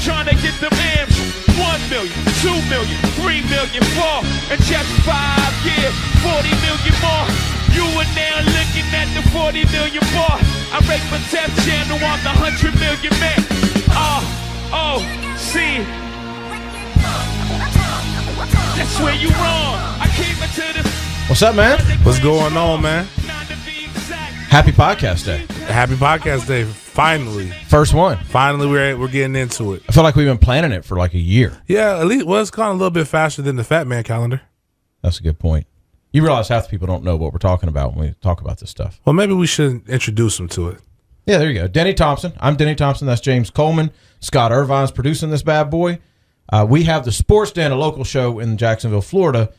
trying to get them M's. 1 million, 2 million, 3 million, 4. In just 5 years, 40 million more. You are now looking at the 40 million bar. I rate my tap channel on the 100 million man. R-O-C. That's where you wrong. I came into this. What's up, man? What's going on, man? Happy podcast day. Happy podcast day. Finally. First one. Finally, we're getting into it. I feel like we've been planning it for like a year. Yeah, at least it's gone a little bit faster than the Fat Man calendar. That's a good point. You realize half the people don't know what we're talking about when we talk about this stuff. Well, maybe we should introduce them to it. Yeah, there you go. Denny Thompson. I'm Denny Thompson. That's James Coleman. Scott Irvine's producing this bad boy. We have the Sports Den, a local show in Jacksonville, Florida.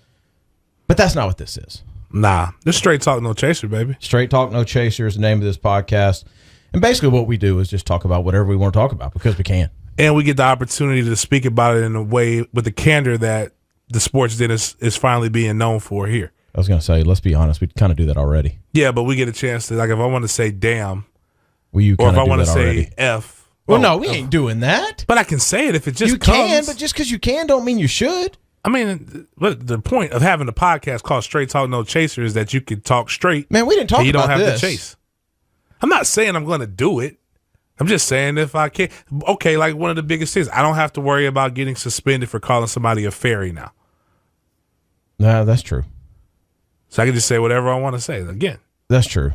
But that's not what this is. Nah, this Straight Talk No Chaser, baby. Straight Talk No Chaser is the name of this podcast. And basically what we do is just talk about whatever we want to talk about because we can. And we get the opportunity to speak about it in a way with the candor that the Sports Den is finally being known for here. I was going to say, let's be honest, we kind of do that already. Yeah, but we get a chance to, like, if I want to say damn, or if I want to say F. Well, no, we ain't doing that. But I can say it if it just you comes. You can, but just because you can don't mean you should. I mean, the point of having a podcast called Straight Talk No Chaser is that you can talk straight. Man, we didn't talk about this. You don't have to chase. I'm not saying I'm going to do it. I'm just saying if I can. Okay, like one of the biggest things, I don't have to worry about getting suspended for calling somebody a fairy now. No, that's true. So I can just say whatever I want to say. Again, that's true.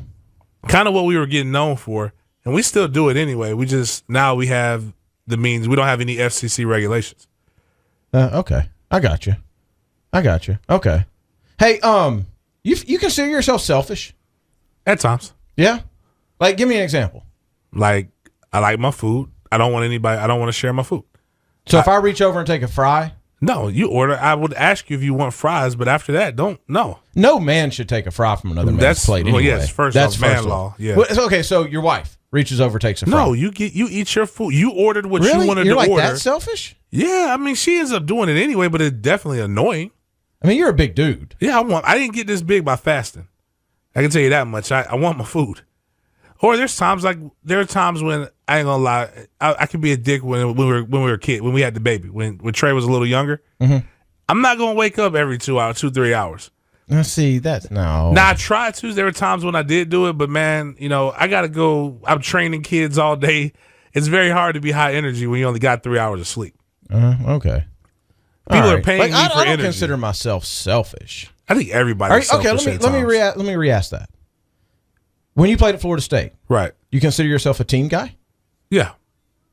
Kind of what we were getting known for, and we still do it anyway. We just now we have the means. We don't have any FCC regulations. Okay, I got you. Okay. Hey, you consider yourself selfish? At times. Yeah. Like, give me an example. Like, I like my food. I don't want to share my food. So if I reach over and take a fry. No, you order. I would ask you if you want fries, but after that, no. No man should take a fry from another man's plate anyway. Well, yes, that's man law. Yeah. Well, okay, so your wife reaches over, takes a fry. No, you eat your food. You ordered what you wanted You're to order. You're like that selfish? Yeah, I mean, she ends up doing it anyway, but it's definitely annoying. I mean, you're a big dude. Yeah, I didn't get this big by fasting. I can tell you that much. I want my food. Or there are times when I ain't gonna lie, I could be a dick when we were a kid, when we had the baby, when Trey was a little younger. Mm-hmm. I'm not gonna wake up every 2-3 hours. Now, see, that's no. Now I tried to. There were times when I did do it, but man, I gotta go. I'm training kids all day. It's very hard to be high energy when you only got 3 hours of sleep. Okay. People are paying me for energy. I don't consider myself selfish. I think everybody's selfish. Okay, let me re-ask that. When you played at Florida State, right? You consider yourself a team guy? Yeah.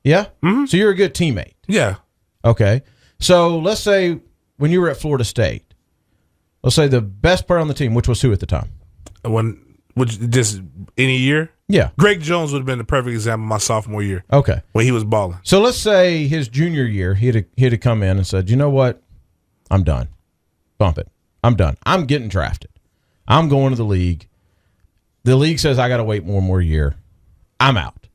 Yeah? Mm-hmm. So you're a good teammate? Yeah. Okay. So let's say when you were at Florida State, let's say the best player on the team, which was who at the time? Just any year? Yeah. Greg Jones would have been the perfect example my sophomore year. Okay. When he was balling. So let's say his junior year, he'd have come in and said, you know what? I'm done. Bump it. I'm done. I'm getting drafted. I'm going to the league. The league says I got to wait one more year. I'm out.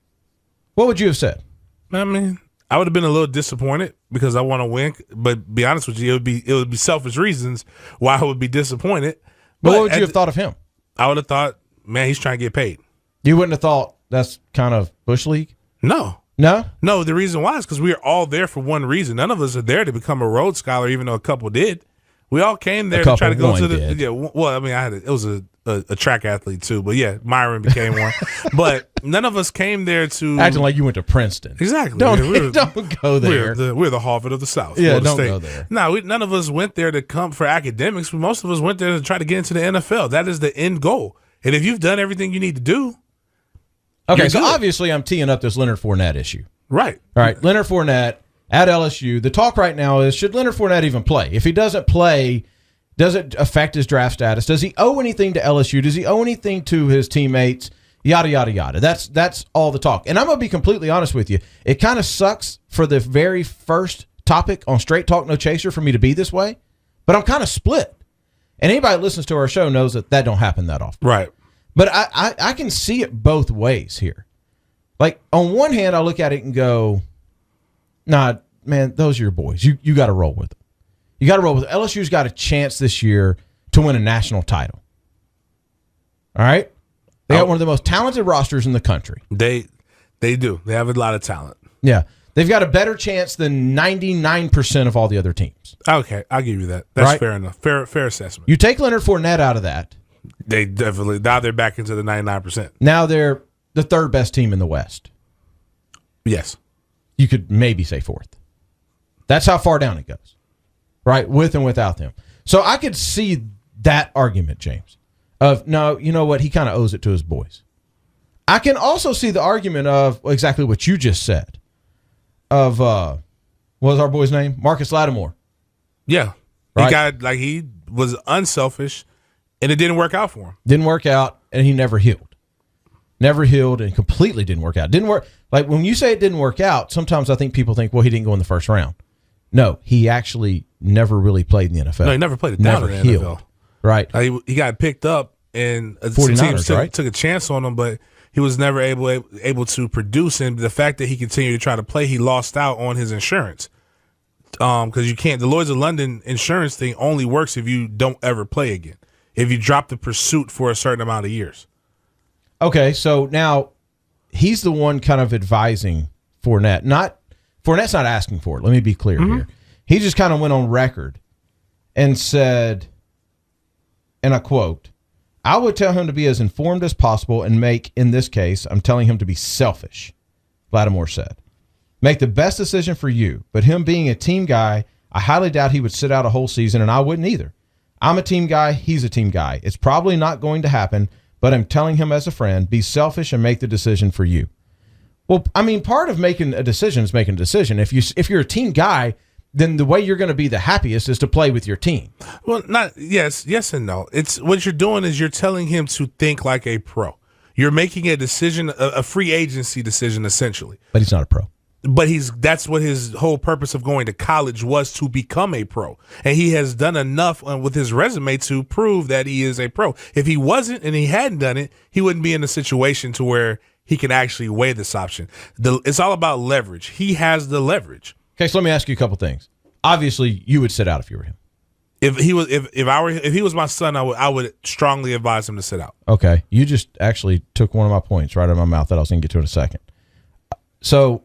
What would you have said? I mean, I would have been a little disappointed because I want to win. But be honest with you, it would be selfish reasons why I would be disappointed. But what would you have thought of him? I would have thought, man, he's trying to get paid. You wouldn't have thought that's kind of Bush League? No. No? No, the reason why is because we are all there for one reason. None of us are there to become a Rhodes Scholar, even though a couple did. We all came there to try to go to the – yeah. Well, I mean, it was a track athlete too, but yeah, Myron became one. But none of us came there to acting like you went to Princeton. Exactly. Don't go there. We're the Harvard of the South. Yeah, don't State. go there. No, none of us went there to come for academics. Most of us went there to try to get into the NFL. That is the end goal. And if you've done everything you need to do, okay. So obviously, I'm teeing up this Leonard Fournette issue. Right. All right. Leonard Fournette at LSU. The talk right now is, should Leonard Fournette even play? If he doesn't play, does it affect his draft status? Does he owe anything to LSU? Does he owe anything to his teammates? Yada, yada, yada. That's all the talk. And I'm going to be completely honest with you. It kind of sucks for the very first topic on Straight Talk No Chaser for me to be this way, but I'm kind of split. And anybody that listens to our show knows that don't happen that often. Right. But I can see it both ways here. Like, on one hand, I look at it and go, nah, man, those are your boys. You got to roll with them. You got to roll with them. LSU's got a chance this year to win a national title. All right? They got one of the most talented rosters in the country. They do. They have a lot of talent. Yeah. They've got a better chance than 99% of all the other teams. Okay, I'll give you that. That's right? fair enough. Fair assessment. You take Leonard Fournette out of that. They definitely, now they're back into the 99%. Now they're the third best team in the West. Yes. You could maybe say fourth. That's how far down it goes, right? With and without them. So I could see that argument, James, of, no, you know what? He kind of owes it to his boys. I can also see the argument of exactly what you just said of, what was our boy's name? Marcus Lattimore. Yeah. Right? He was unselfish, and it didn't work out for him. Didn't work out, and he never healed. Never healed, and completely didn't work out. Didn't work. Like, when you say it didn't work out, sometimes I think people think, well, he didn't go in the first round. No, he actually never really played in the NFL. No, he never played it down in the NFL. Right. He got picked up, and 49ers, right? took a chance on him, but he was never able to produce. And the fact that he continued to try to play, he lost out on his insurance. Because you can't. The Lloyd's of London insurance thing only works if you don't ever play again. If you drop the pursuit for a certain amount of years. Okay, so now he's the one kind of advising Fournette. Fournette's not asking for it. Let me be clear here. He just kind of went on record and said, and I quote, "I would tell him to be as informed as possible and make, in this case, I'm telling him to be selfish," Lattimore said. "Make the best decision for you. But him being a team guy, I highly doubt he would sit out a whole season, and I wouldn't either. I'm a team guy. He's a team guy. It's probably not going to happen, but I'm telling him as a friend, be selfish and make the decision for you." Well, I mean, part of making a decision is making a decision. If you're a team guy, then the way you're going to be the happiest is to play with your team. Well, yes and no. It's what you're doing is you're telling him to think like a pro. You're making a decision, a free agency decision, essentially. But he's not a pro. But that's what his whole purpose of going to college was, to become a pro. And he has done enough with his resume to prove that he is a pro. If he wasn't and he hadn't done it, he wouldn't be in a situation to where he can actually weigh this option. It's all about leverage. He has the leverage. Okay, so let me ask you a couple things. Obviously, you would sit out if you were him. If he was my son, I would strongly advise him to sit out. Okay, you just actually took one of my points right out of my mouth that I was going to get to in a second. So,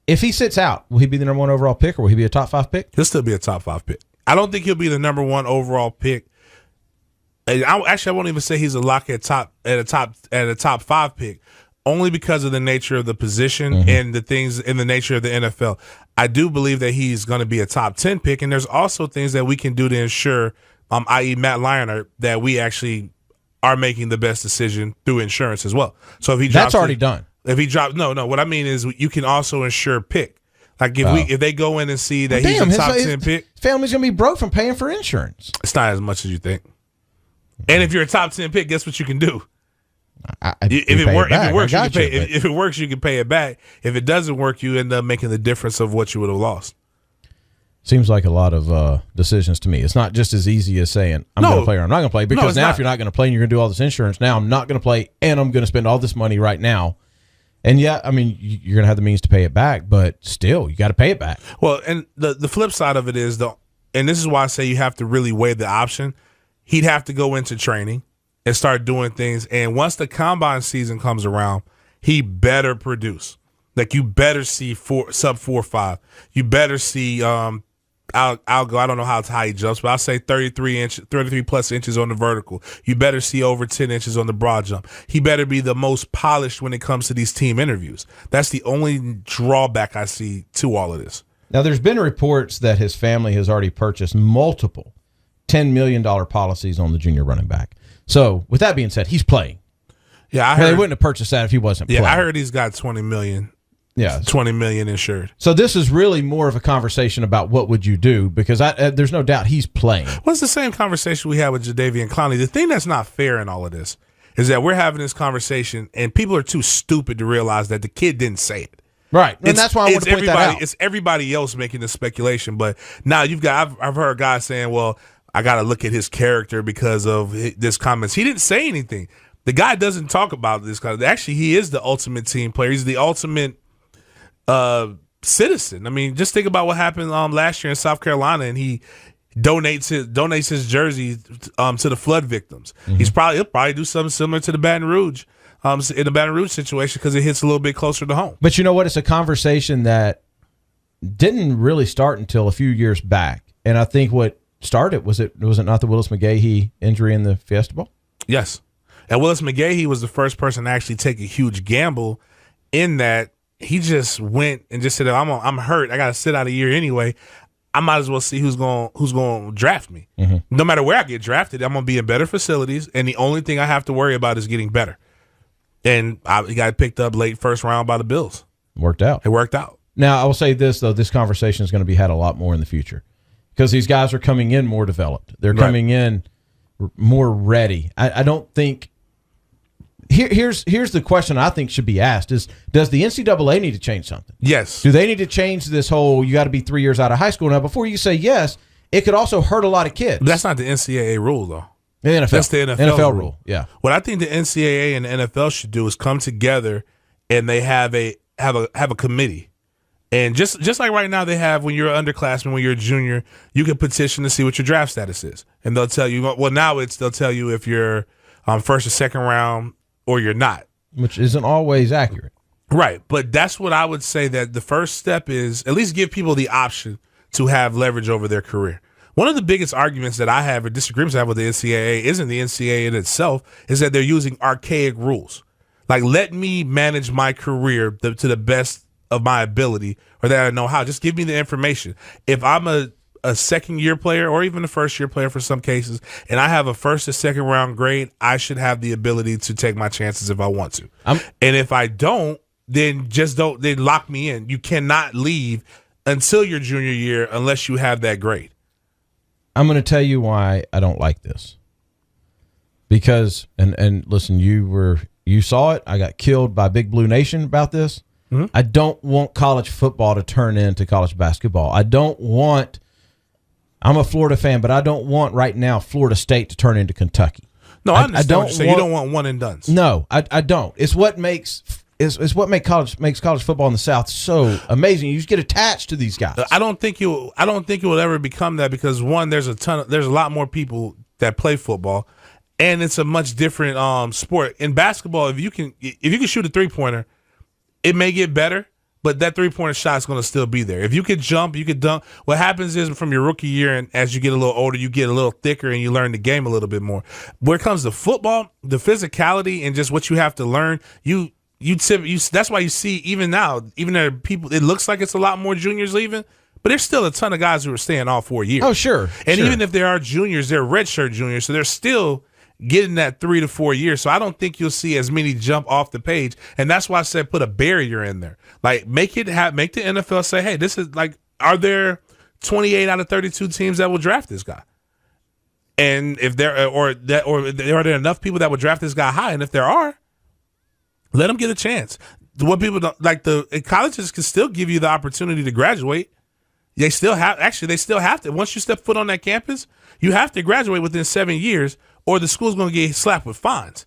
if he sits out, will he be the number 1 overall pick, or will he be a top 5 pick? He'll still be a top 5 pick. I don't think he'll be the number 1 overall pick. And I won't even say he's a lock at a top 5 pick, only because of the nature of the position and the things in the nature of the NFL. I do believe that he's going to be a top 10 pick, and there's also things that we can do to ensure, i.e. Matt Leinart, that we actually are making the best decision through insurance as well. So if he drops, that's already done. If he drops, no. What I mean is you can also ensure pick. Like if they go in and see that he's a top 10 pick, family's gonna be broke from paying for insurance. It's not as much as you think. And if you're a top 10 pick, guess what you can do? If it works, you can pay it back. If it doesn't work, you end up making the difference of what you would have lost. Seems like a lot of decisions to me. It's not just as easy as saying, I'm going to play or I'm not going to play. Because now if you're not going to play and you're going to do all this insurance, now I'm not going to play and I'm going to spend all this money right now. And yeah, I mean, you're going to have the means to pay it back, but still, you got to pay it back. Well, and the flip side of it is, and this is why I say you have to really weigh the option, he'd have to go into training and start doing things. And once the combine season comes around, he better produce. Like, you better see sub 4.5. You better see, I'll go, I don't know how high he jumps, but I'll say 33 plus inches on the vertical. You better see over 10 inches on the broad jump. He better be the most polished when it comes to these team interviews. That's the only drawback I see to all of this. Now, there's been reports that his family has already purchased multiple $10 million policies on the junior running back. So, with that being said, he's playing. Yeah, I heard they wouldn't have purchased that if he wasn't playing. Yeah, I heard he's got $20 million. Yeah, $20 million insured. So this is really more of a conversation about what would you do, because there's no doubt he's playing. Well, it's the same conversation we had with Jadeveon Clowney. The thing that's not fair in all of this is that we're having this conversation, and people are too stupid to realize that the kid didn't say it. Right, and that's why I want to point that out. It's everybody else making the speculation, but now I've heard guys saying, well, I got to look at his character because of this comments. He didn't say anything. The guy doesn't talk about this kind of. Actually, he is the ultimate team player. He's the ultimate citizen. I mean, just think about what happened last year in South Carolina, and he donates his jersey to the flood victims. Mm-hmm. He'll probably do something similar to the Baton Rouge in the Baton Rouge situation, because it hits a little bit closer to home. But you know what? It's a conversation that didn't really start until a few years back. And I think what started was it not the Willis McGahee injury in the Fiesta Bowl? Yes. And Willis McGahee was the first person to actually take a huge gamble in that he just went and just said, I'm hurt. I got to sit out a year anyway. I might as well see who's going to draft me. Mm-hmm. No matter where I get drafted, I'm going to be in better facilities, and the only thing I have to worry about is getting better. And he got picked up late first round by the Bills. Worked out. It worked out. Now, I will say this, though. This conversation is going to be had a lot more in the future because these guys are coming in more developed. They're coming in more ready. I don't think here's the question I think should be asked is, does the NCAA need to change something? Yes. Do they need to change this whole you got to be 3 years out of high school? Now, before you say yes, it could also hurt a lot of kids. But that's not the NCAA rule, though. The NFL. That's the NFL rule. Yeah. What I think the NCAA and the NFL should do is come together and they have a committee. And just like right now they have when you're an underclassman, when you're a junior, you can petition to see what your draft status is. And they'll tell you, well, now they'll tell you if you're first or second round or you're not. Which isn't always accurate. Right. But that's what I would say that the first step is at least give people the option to have leverage over their career. One of the biggest arguments that I have or disagreements I have with the NCAA isn't the NCAA in itself, is that they're using archaic rules. Like, let me manage my career to the best of my ability or that I know how. Just give me the information. If I'm a second-year player or even a first-year player for some cases, and I have a first or second-round grade, I should have the ability to take my chances if I want to. And if I don't, then then lock me in. You cannot leave until your junior year unless you have that grade. I'm going to tell you why I don't like this. Because, and listen, you saw it. I got killed by Big Blue Nation about this. Mm-hmm. I don't want college football to turn into college basketball. I'm a Florida fan, but I don't want right now Florida State to turn into Kentucky. No, I understand what you're saying. You don't want one and dones. No, I don't. It's what makes college football in the South so amazing. You just get attached to these guys. I don't think it will ever become that because one, there's a lot more people that play football, and it's a much different sport. In basketball, if you can shoot a 3-pointer, it may get better, but that 3-pointer shot is going to still be there. If you could jump, you could dunk. What happens is from your rookie year and as you get a little older, you get a little thicker and you learn the game a little bit more. Where it comes to football, the physicality and just what you have to learn, that's why you see even now, even there are people, it looks like it's a lot more juniors leaving, but there's still a ton of guys who are staying all 4 years. Oh, sure. And even if there are juniors, they're redshirt juniors, so they're still getting that 3 to 4 years. So I don't think you'll see as many jump off the page. And that's why I said put a barrier in there. Like make the NFL say, hey, this is like, are there 28 out of 32 teams that will draft this guy? And if there are there enough people that would draft this guy high? And if there are, let them get a chance. What people don't like, colleges can still give you the opportunity to graduate. They still have to. Once you step foot on that campus, you have to graduate within 7 years, or the school's going to get slapped with fines.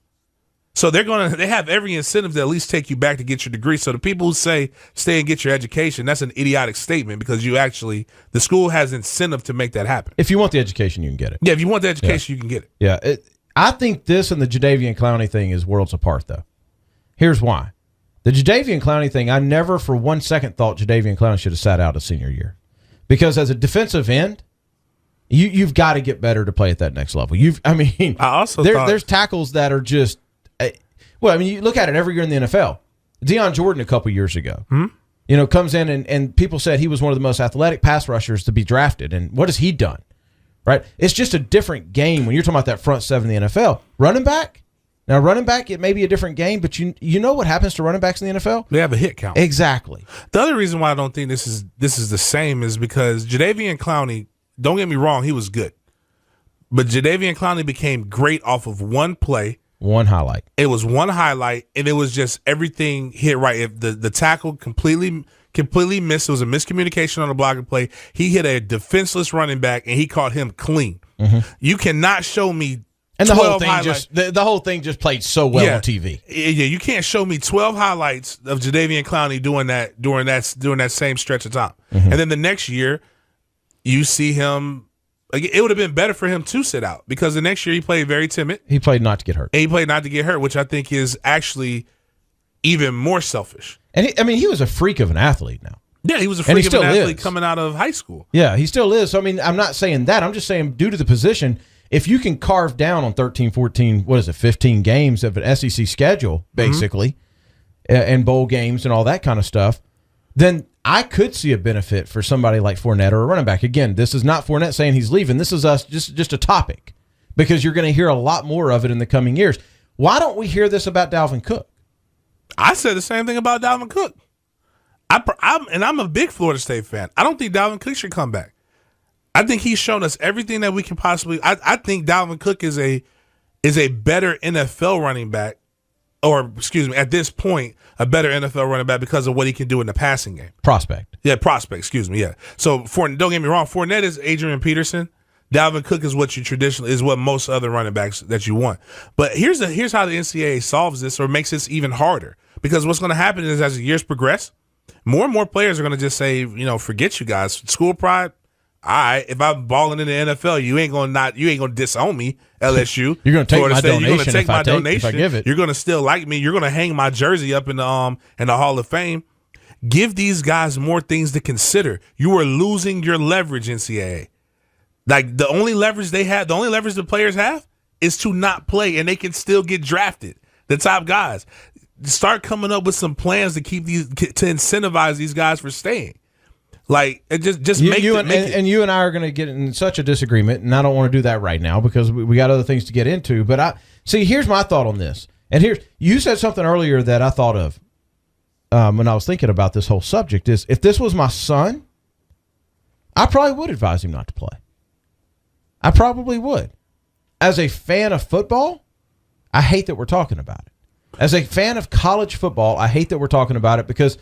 So they have every incentive to at least take you back to get your degree. So the people who say stay and get your education, that's an idiotic statement because the school has incentive to make that happen. If you want the education, you can get it. Yeah, if you want the education, you can get it. Yeah, I think this and the Jadeveon Clowney thing is worlds apart, though. Here's why. The Jadeveon Clowney thing, I never for 1 second thought Jadeveon Clowney should have sat out his senior year. Because as a defensive end, you've got to get better to play at that next level. I also there's tackles that are just, you look at it every year in the NFL. Deion Jordan a couple years ago, comes in and people said he was one of the most athletic pass rushers to be drafted. And what has he done? Right? It's just a different game when you're talking about that front seven in the NFL. Running back? Now, running back, it may be a different game, but you know what happens to running backs in the NFL? They have a hit count. Exactly. The other reason why I don't think this is the same is because Jadeveon Clowney, don't get me wrong, he was good. But Jadeveon Clowney became great off of one play. One highlight. It was one highlight, and it was just everything hit right. If the tackle completely missed, it was a miscommunication on the blocking play. He hit a defenseless running back, and he caught him clean. Mm-hmm. You cannot show me. And the whole thing just played so well on TV. Yeah, you can't show me 12 highlights of Jadeveon Clowney doing that during that same stretch of time. Mm-hmm. And then the next year, you see him. It would have been better for him to sit out because the next year he played very timid. He played not to get hurt. And he played not to get hurt, which I think is actually even more selfish. And he was a freak of an athlete now. Yeah, he was a freak of an athlete coming out of high school. Yeah, he still is. So, I mean, I'm not saying that. I'm just saying due to the position, if you can carve down on 13, 14, 15 games of an SEC schedule, basically, and bowl games and all that kind of stuff, then I could see a benefit for somebody like Fournette or a running back. Again, this is not Fournette saying he's leaving. This is us just a topic because you're going to hear a lot more of it in the coming years. Why don't we hear this about Dalvin Cook? I said the same thing about Dalvin Cook. I'm a big Florida State fan. I don't think Dalvin Cook should come back. I think he's shown us everything that we can possibly. I think Dalvin Cook is a better NFL running back, or excuse me, at this point, a better NFL running back because of what he can do in the passing game. Prospect. Yeah, prospect. Excuse me. Yeah. So don't get me wrong. Fournette is Adrian Peterson. Dalvin Cook is what most other running backs that you want. But here's how the NCAA solves this or makes this even harder. Because what's going to happen is as the years progress, more and more players are going to just say, forget you guys. School pride. All right, if I'm balling in the NFL, you ain't gonna disown me, LSU. You're gonna take my donation. You're gonna take my donation. If I give it. You're gonna still like me. You're gonna hang my jersey up in the Hall of Fame. Give these guys more things to consider. You are losing your leverage, NCAA. Like the only leverage the players have is to not play, and they can still get drafted. The top guys start coming up with some plans to to incentivize these guys for staying. Like it just make it. And you and I are going to get in such a disagreement, and I don't want to do that right now because we got other things to get into. But here's my thought on this. And you said something earlier that I thought of when I was thinking about this whole subject. Is if this was my son, I probably would advise him not to play. I probably would. As a fan of football, I hate that we're talking about it. As a fan of college football, I hate that we're talking about it because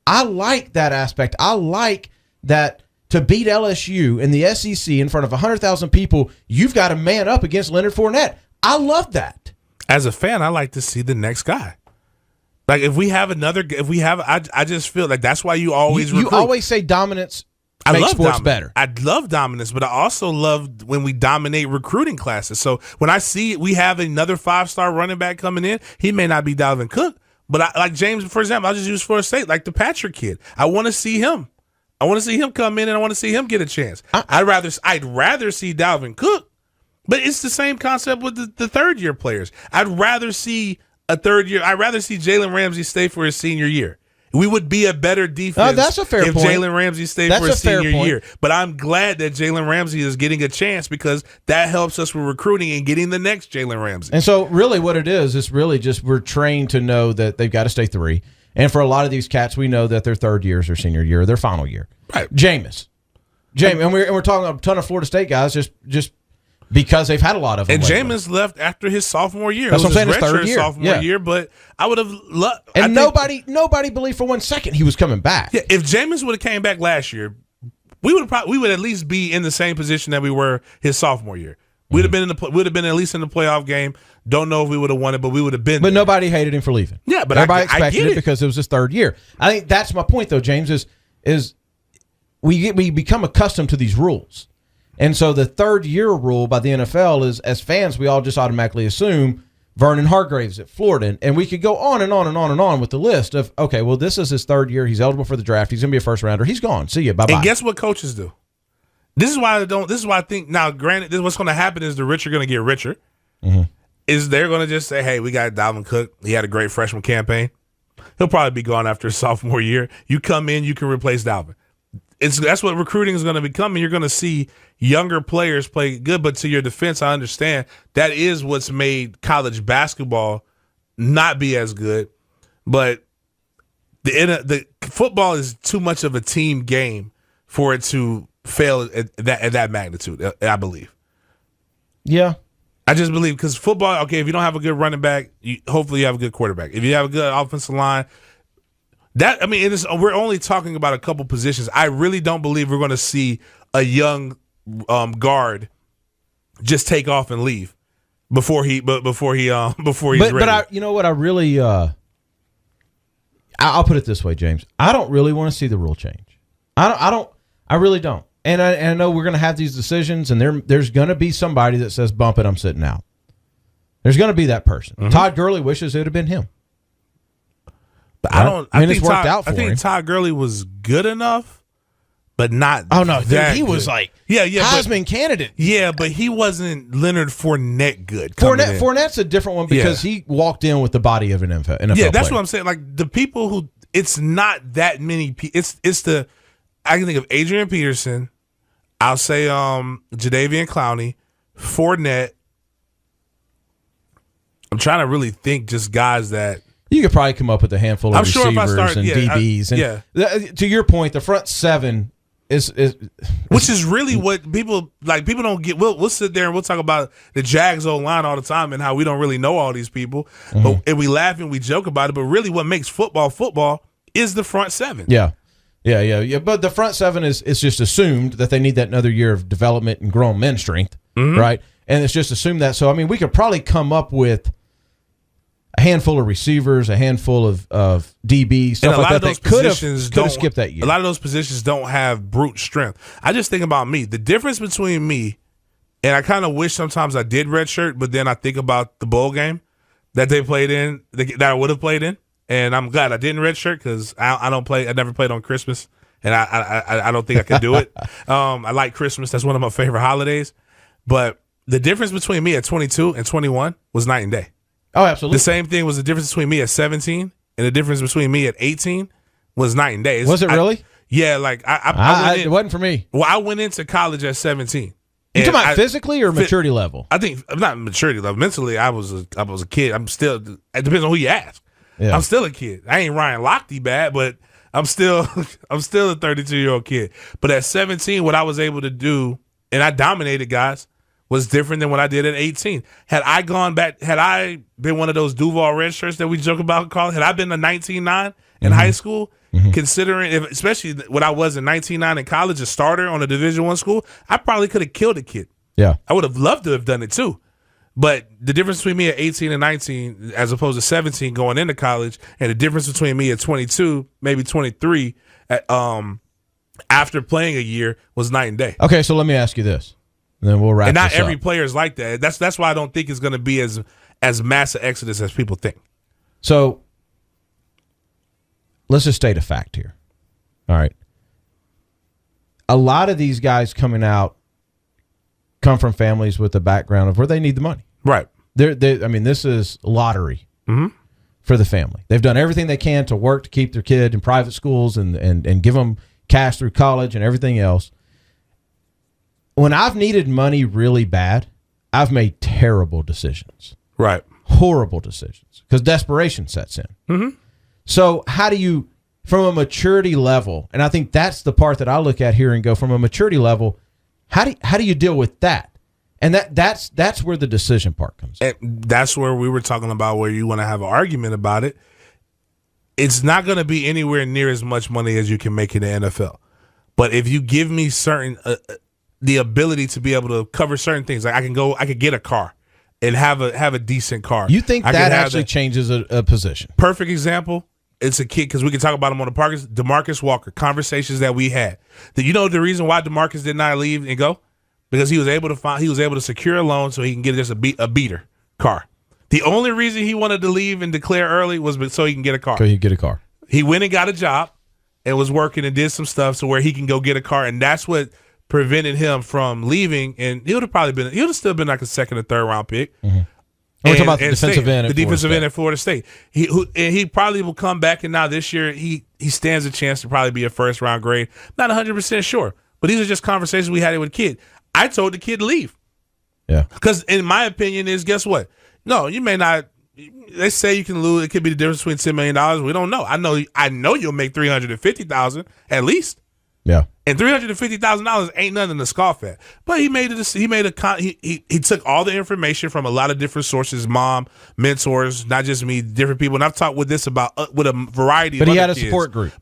I like that aspect. I like that to beat LSU in the SEC in front of 100,000 people, you've got to man up against Leonard Fournette. I love that. As a fan, I like to see the next guy. Like I just feel like that's why you always recruit. You always say dominance makes sports better. I love dominance, but I also love when we dominate recruiting classes. So when I see we have another 5-star running back coming in, he may not be Dalvin Cook, but like James, for example, I'll just use Florida State, like the Patrick kid. I want to see him. I want to see him come in, and I want to see him get a chance. I'd rather see Dalvin Cook, but it's the same concept with the third-year players. I'd rather see Jalen Ramsey stay for his senior year. We would be a better defense that's a fair if point. Jalen Ramsey stayed for his senior year. But I'm glad that Jalen Ramsey is getting a chance because that helps us with recruiting and getting the next Jalen Ramsey. And so really what it is really just we're trained to know that they've got to stay 3. And for a lot of these cats, we know that their third year is their senior year, their final year. Right. James. And we're talking a ton of Florida State guys just because they've had a lot of them. And Jameis left after his sophomore year. That's what I'm saying, his third year. Sophomore year, but I would have loved. And nobody believed for 1 second he was coming back. Yeah, if Jameis would have came back last year, we would at least be in the same position that we were his sophomore year. We'd have been at least in the playoff game. Don't know if we would have won it, but we would have been. But nobody hated him for leaving. Yeah, but everybody expected it because it was his third year. I think that's my point, though, James. Is we become accustomed to these rules. And so the third-year rule by the NFL is, as fans, we all just automatically assume Vernon Hargreaves at Florida. And we could go on and on and on and on with the list of, okay, well, this is his third year. He's eligible for the draft. He's going to be a first-rounder. He's gone. See you. Bye-bye. And guess what coaches do? This is why I think, now, granted, what's going to happen is the rich are going to get richer. Mm-hmm. Is they're going to just say, hey, we got Dalvin Cook. He had a great freshman campaign. He'll probably be gone after his sophomore year. You come in, you can replace Dalvin. That's what recruiting is going to become, and you're going to see younger players play good. But to your defense, I understand that is what's made college basketball not be as good. But the football is too much of a team game for it to fail at that magnitude, I believe. Yeah. I just believe because football, okay, if you don't have a good running back, hopefully you have a good quarterback. If you have a good offensive line, we're only talking about a couple positions. I really don't believe we're going to see a young guard just take off and leave before he's ready. But you know what? I really I'll put it this way, James. I don't really want to see the rule change. I really don't. And I know we're going to have these decisions, and there's going to be somebody that says, "Bump it, I'm sitting out." There's going to be that person. Mm-hmm. Todd Gurley wishes it would have been him. But right? I think it's worked out for I think him. Todd Gurley was good enough, but not. Oh no, dude, he good. was like Heisman candidate. Yeah, but he wasn't Leonard Fournette good. Fournette's a different one because he walked in with the body of an NFL Yeah, that's player. what I'm saying. Like the people who, it's not that many. It's the. I can think of Adrian Peterson. I'll say Jadeveon Clowney, Fournette. I'm trying to really think just guys that. You could probably come up with a handful of I'm sure receivers if I start, and DBs. To your point, the front seven is which is really what people like. People don't get. We'll sit there and we'll talk about the Jags O-line all the time and how we don't really know all these people, and we laugh and we joke about it. But really, what makes football is the front seven. Yeah. But the front seven is just assumed that they need that another year of development and grown men strength, right? And it's just assumed that. So I mean, we could probably come up with a handful of receivers, a handful of DBs, stuff like that could have skipped that year. A lot of those positions don't have brute strength. I just think about me. The difference between me, and I kind of wish sometimes I did redshirt, but then I think about the bowl game that they played in, that I would have played in, and I'm glad I didn't redshirt because I don't play. I never played on Christmas, and I don't think I could do it. I like Christmas. That's one of my favorite holidays. But the difference between me at 22 and 21 was night and day. Oh, absolutely. The same thing was the difference between me at 17 and the difference between me at 18 was night and day. Was it really? Yeah, like it wasn't for me. Well, I went into college at 17. You talking about physically or maturity level? I think not maturity level. Mentally, I was a kid. I'm still. It depends on who you ask. Yeah. I'm still a kid. I ain't Ryan Lochte bad, but I'm still a 32-year-old kid. But at 17, what I was able to do, and I dominated guys, was different than what I did at 18. Had I gone back, had I been one of those Duval red shirts that we joke about calling, had I been a 19-9 in high school, considering, especially what I was in 19-9 in college, a starter on a Division I school, I probably could have killed a kid. Yeah. I would have loved to have done it too. But the difference between me at 18 and 19, as opposed to 17 going into college, and the difference between me at 22, maybe 23, after playing a year, was night and day. Okay, so let me ask you this. And then we'll wrap and not this every up. player is like that. That's why I don't think it's going to be as mass an exodus as people think. So let's just state a fact here. All right. A lot of these guys coming out come from families with a background of where they need the money. Right. I mean, this is lottery for the family. They've done everything they can to work to keep their kid in private schools and give them cash through college and everything else. When I've needed money really bad, I've made terrible decisions. Right. Horrible decisions because desperation sets in. So how do you, from a maturity level, and I think that's the part that I look at here and go, from a maturity level, how do you deal with that? And that's where the decision part comes in. And that's where we were talking about where you want to have an argument about it. It's not going to be anywhere near as much money as you can make in the NFL. But if you give me certain the ability to be able to cover certain things, like I could get a car and have a decent car. You think that actually changes a position? Perfect example. It's a kid, because we can talk about him on the podcast. DeMarcus Walker, conversations that we had. Did you know the reason why DeMarcus did not leave and go? Because he was able to secure a loan so he can get just a beater car. The only reason he wanted to leave and declare early was so he can get a car. So you get a car. He went and got a job and was working and did some stuff so where he can go get a car, and that's what prevented him from leaving. And he would have still been like a second or third round pick. We're talking about the defensive end. The defensive end at Florida State. He probably will come back, and now this year he stands a chance to probably be a first round grade. Not 100% sure, but these are just conversations we had with kid. I told the kid to leave. Yeah. Because in my opinion is, guess what? No, you may not. They say you can lose. It could be the difference between $10 million. We don't know. I know you'll make $350,000 at least. Yeah. And $350,000 ain't nothing to scoff at. But he took all the information from a lot of different sources, mom, mentors, not just me, different people. And I've talked with this about with a variety of other kids.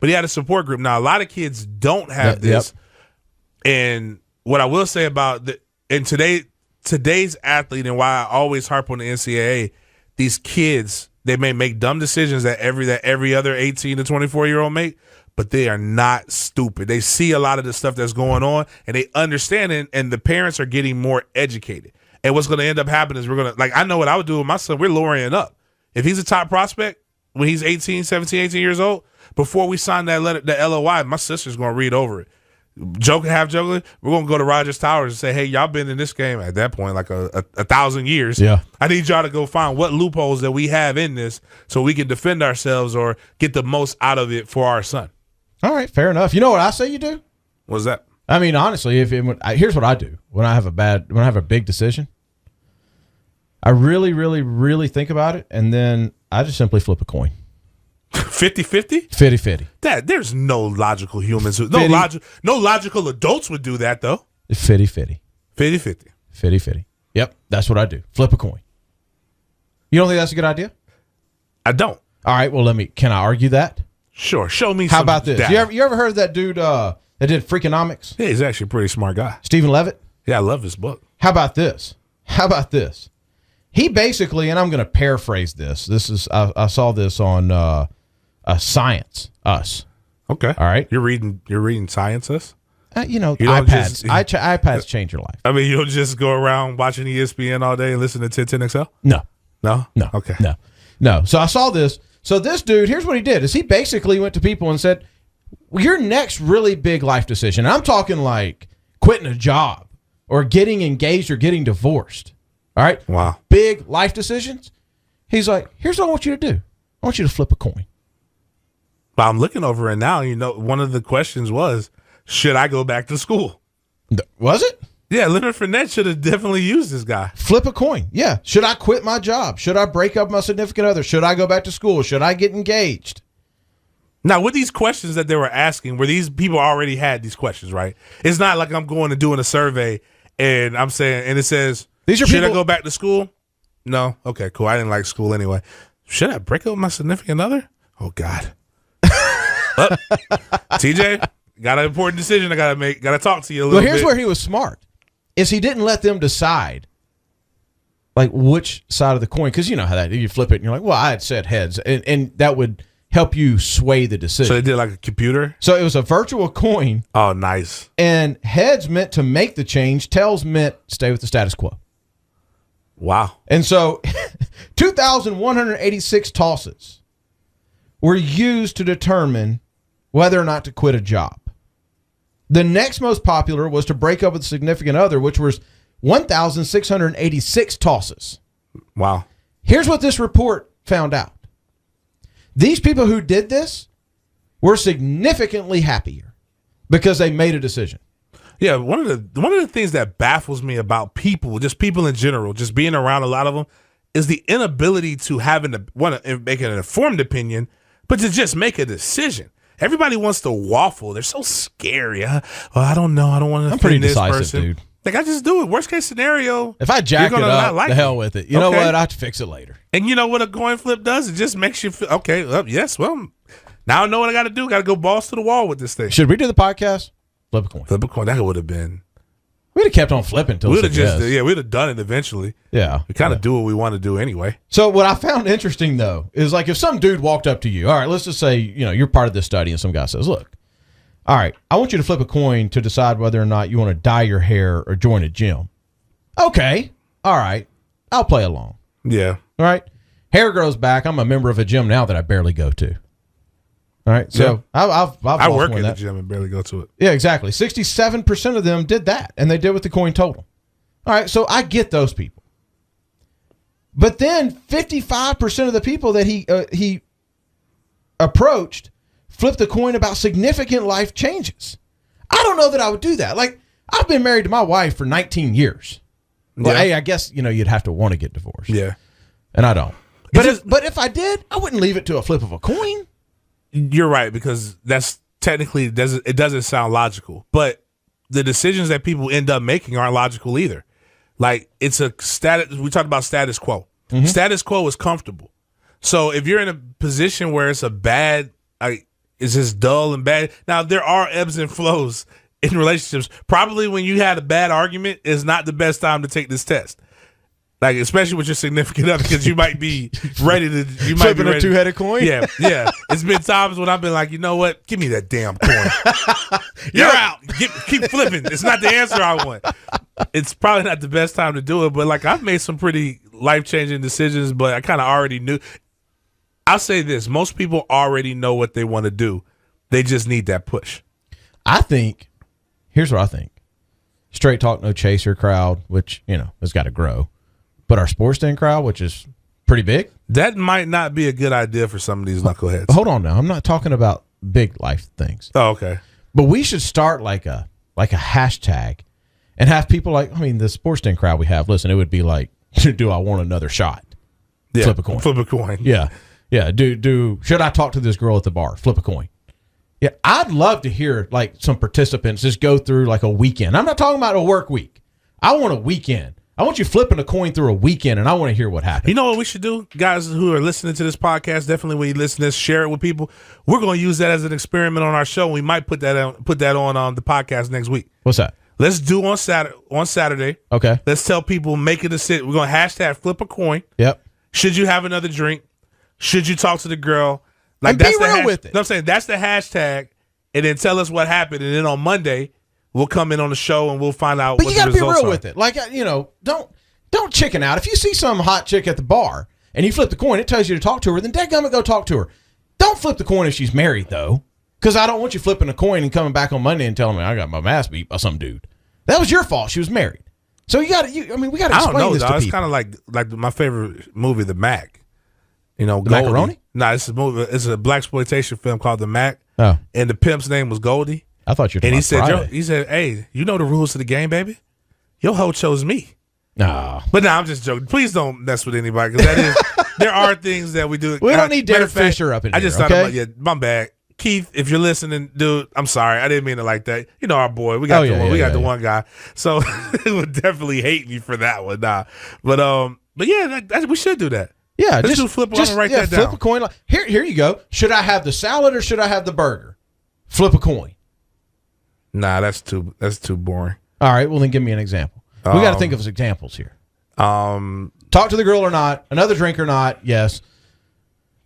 But he had a support group. Now, a lot of kids don't have this. Yep. And what I will say about today's athlete, and why I always harp on the NCAA, these kids, they may make dumb decisions that every other 18 to 24-year-old make, but they are not stupid. They see a lot of the stuff that's going on, and they understand it, and the parents are getting more educated. And what's going to end up happening is I know what I would do with my son. We're lowering it up. If he's a top prospect, when he's 18, 17, 18 years old, before we sign that letter, the LOI, my sister's going to read over it. Joking, half joking, we're going to go to Rogers Towers and say, hey, y'all been in this game at that point like a 1,000 years. Yeah. I need y'all to go find what loopholes that we have in this so we can defend ourselves or get the most out of it for our son. All right, fair enough. You know what I say you do? What's that? I mean, honestly, here's what I do when I have a big decision. I really, really, really think about it, and then I just simply flip a coin. 50-50? 50-50. There's no logical humans no logical adults would do that though. 50-50. 50-50. 50-50. Yep, that's what I do. Flip a coin. You don't think that's a good idea? I don't. All right, well, can I argue that? Sure. Show me. How about this? You ever heard of that dude that did Freakonomics? Yeah, he's actually a pretty smart guy. Stephen Levitt? Yeah, I love his book. How about this? He basically, and I'm going to paraphrase this. I saw this on Science Us. Okay. All right. You're reading Science Us? iPads. iPads change your life. I mean, you don't just go around watching ESPN all day and listen to 1010XL? No. No? No. Okay. No. So I saw this. So this dude, here's what he did, is he basically went to people and said, well, your next really big life decision, and I'm talking like quitting a job or getting engaged or getting divorced. All right? Wow. Big life decisions. He's like, here's what I want you to do. I want you to flip a coin. But I'm looking over it now. One of the questions was, should I go back to school? Was it? Yeah, Leonard Fournette should have definitely used this guy. Flip a coin. Yeah. Should I quit my job? Should I break up my significant other? Should I go back to school? Should I get engaged? Now, with these questions that they were asking, where these people already had these questions, right? It's not like I'm going and doing a survey and I'm saying, and it says, should I go back to school? No. Okay, cool. I didn't like school anyway. Should I break up with my significant other? Oh, God. TJ, got an important decision I got to make. Got to talk to you a little bit. Well, here's where he was smart, is he didn't let them decide, like, which side of the coin. Because you know how that, you flip it and you're like, well, I had said heads. And that would help you sway the decision. So they did like a computer? So it was a virtual coin. Oh, nice. And heads meant to make the change. Tails meant stay with the status quo. Wow. And so 2,186 tosses were used to determine whether or not to quit a job. The next most popular was to break up with a significant other, which was 1,686 tosses. Wow. Here's what this report found out. These people who did this were significantly happier because they made a decision. Yeah, one of the things that baffles me about people, just people in general, just being around a lot of them, is the inability to want to make an informed opinion, but to just make a decision. Everybody wants to waffle. They're so scary. I don't know. I don't want to. I'm pretty this decisive, person. dude. Like, I just do it. Worst case scenario. If I jack it up, the hell with it. You know what? I have to fix it later. And you know what a coin flip does? It just makes you feel, okay, yes, well, now I know what I got to do. Got to go balls to the wall with this thing. Should we do the podcast? Flip a coin. Flip a coin. That would have been. We'd have kept on flipping until we'd have done it eventually. Yeah. We kind of do what we want to do anyway. So what I found interesting, though, is like if some dude walked up to you, all right, let's just say, you're part of this study, and some guy says, look, all right, I want you to flip a coin to decide whether or not you want to dye your hair or join a gym. Okay. All right. I'll play along. Yeah. All right. Hair grows back. I'm a member of a gym now that I barely go to. All right. So yeah. I work at the gym and barely go to it. Yeah, exactly. 67% of them did that, and they did with the coin total. All right. So I get those people. But then 55% of the people that he approached flipped the coin about significant life changes. I don't know that I would do that. Like, I've been married to my wife for 19 years. Well, hey, I guess, you'd have to want to get divorced. Yeah. And I don't. But if I did, I wouldn't leave it to a flip of a coin. You're right, because that's technically, it doesn't sound logical. But the decisions that people end up making aren't logical either. Like, it's a status, we talked about status quo. Mm-hmm. Status quo is comfortable. So if you're in a position where it's it's just dull and bad. Now, there are ebbs and flows in relationships. Probably when you had a bad argument is not the best time to take this test. Like, especially with your significant other, because you might be ready to. You might flipping be ready a two-headed coin. Yeah. It's been times when I've been like, you know what? Give me that damn coin. You're out. Keep flipping. It's not the answer I want. It's probably not the best time to do it, but like I've made some pretty life-changing decisions, but I kind of already knew. I'll say this. Most people already know what they want to do. They just need that push. I think, here's what I think. Straight talk, no chaser crowd, which, has got to grow. But our sports den crowd, which is pretty big. That might not be a good idea for some of these knuckleheads. Hold on now. I'm not talking about big life things. Oh, okay. But we should start like a hashtag and have people the sports den crowd we have, listen, it would be like, do I want another shot? Yeah, Flip a coin. Flip a coin. Yeah. Yeah. Should I talk to this girl at the bar? Flip a coin. Yeah. I'd love to hear some participants just go through a weekend. I'm not talking about a work week. I want a weekend. I want you flipping a coin through a weekend, and I want to hear what happened. You know what we should do? Guys who are listening to this podcast, definitely when you listen to this, share it with people. We're going to use that as an experiment on our show. We might put that on the podcast next week. What's that? Let's do on Saturday. Okay. Let's tell people, make a decision. We're going to hashtag flip a coin. Yep. Should you have another drink? Should you talk to the girl? And that's be real with it. I'm saying that's the hashtag, and then tell us what happened, and then on Monday we'll come in on the show and we'll find out. But what you got to be real are. with it. Don't chicken out. If you see some hot chick at the bar and you flip the coin, it tells you to talk to her. Then dadgummit, go talk to her. Don't flip the coin if she's married though, because I don't want you flipping a coin and coming back on Monday and telling me I got my ass beat by some dude. That was your fault. She was married. So we got to explain this to people. It's kind of like my favorite movie, The Mac. Goldie. Macaroni? No, it's a movie. It's a blaxploitation film called The Mac. Oh. And the pimp's name was Goldie. I thought you were talking about he said, hey, you know the rules of the game, baby? Your hoe chose me. No. But I'm just joking. Please don't mess with anybody, because there are things that we do. We don't need Derek Fisher up in here. I just thought about my bad. Keith, if you're listening, dude, I'm sorry. I didn't mean it like that. Our boy. We got one guy. So he would definitely hate me for that one. Nah. But yeah, we should do that. Yeah, let's do flip one and write that down. Flip a coin. Here you go. Should I have the salad or should I have the burger? Flip a coin. Nah, that's too boring. All right, well then give me an example. We got to think of examples here. Talk to the girl or not? Another drink or not? Yes.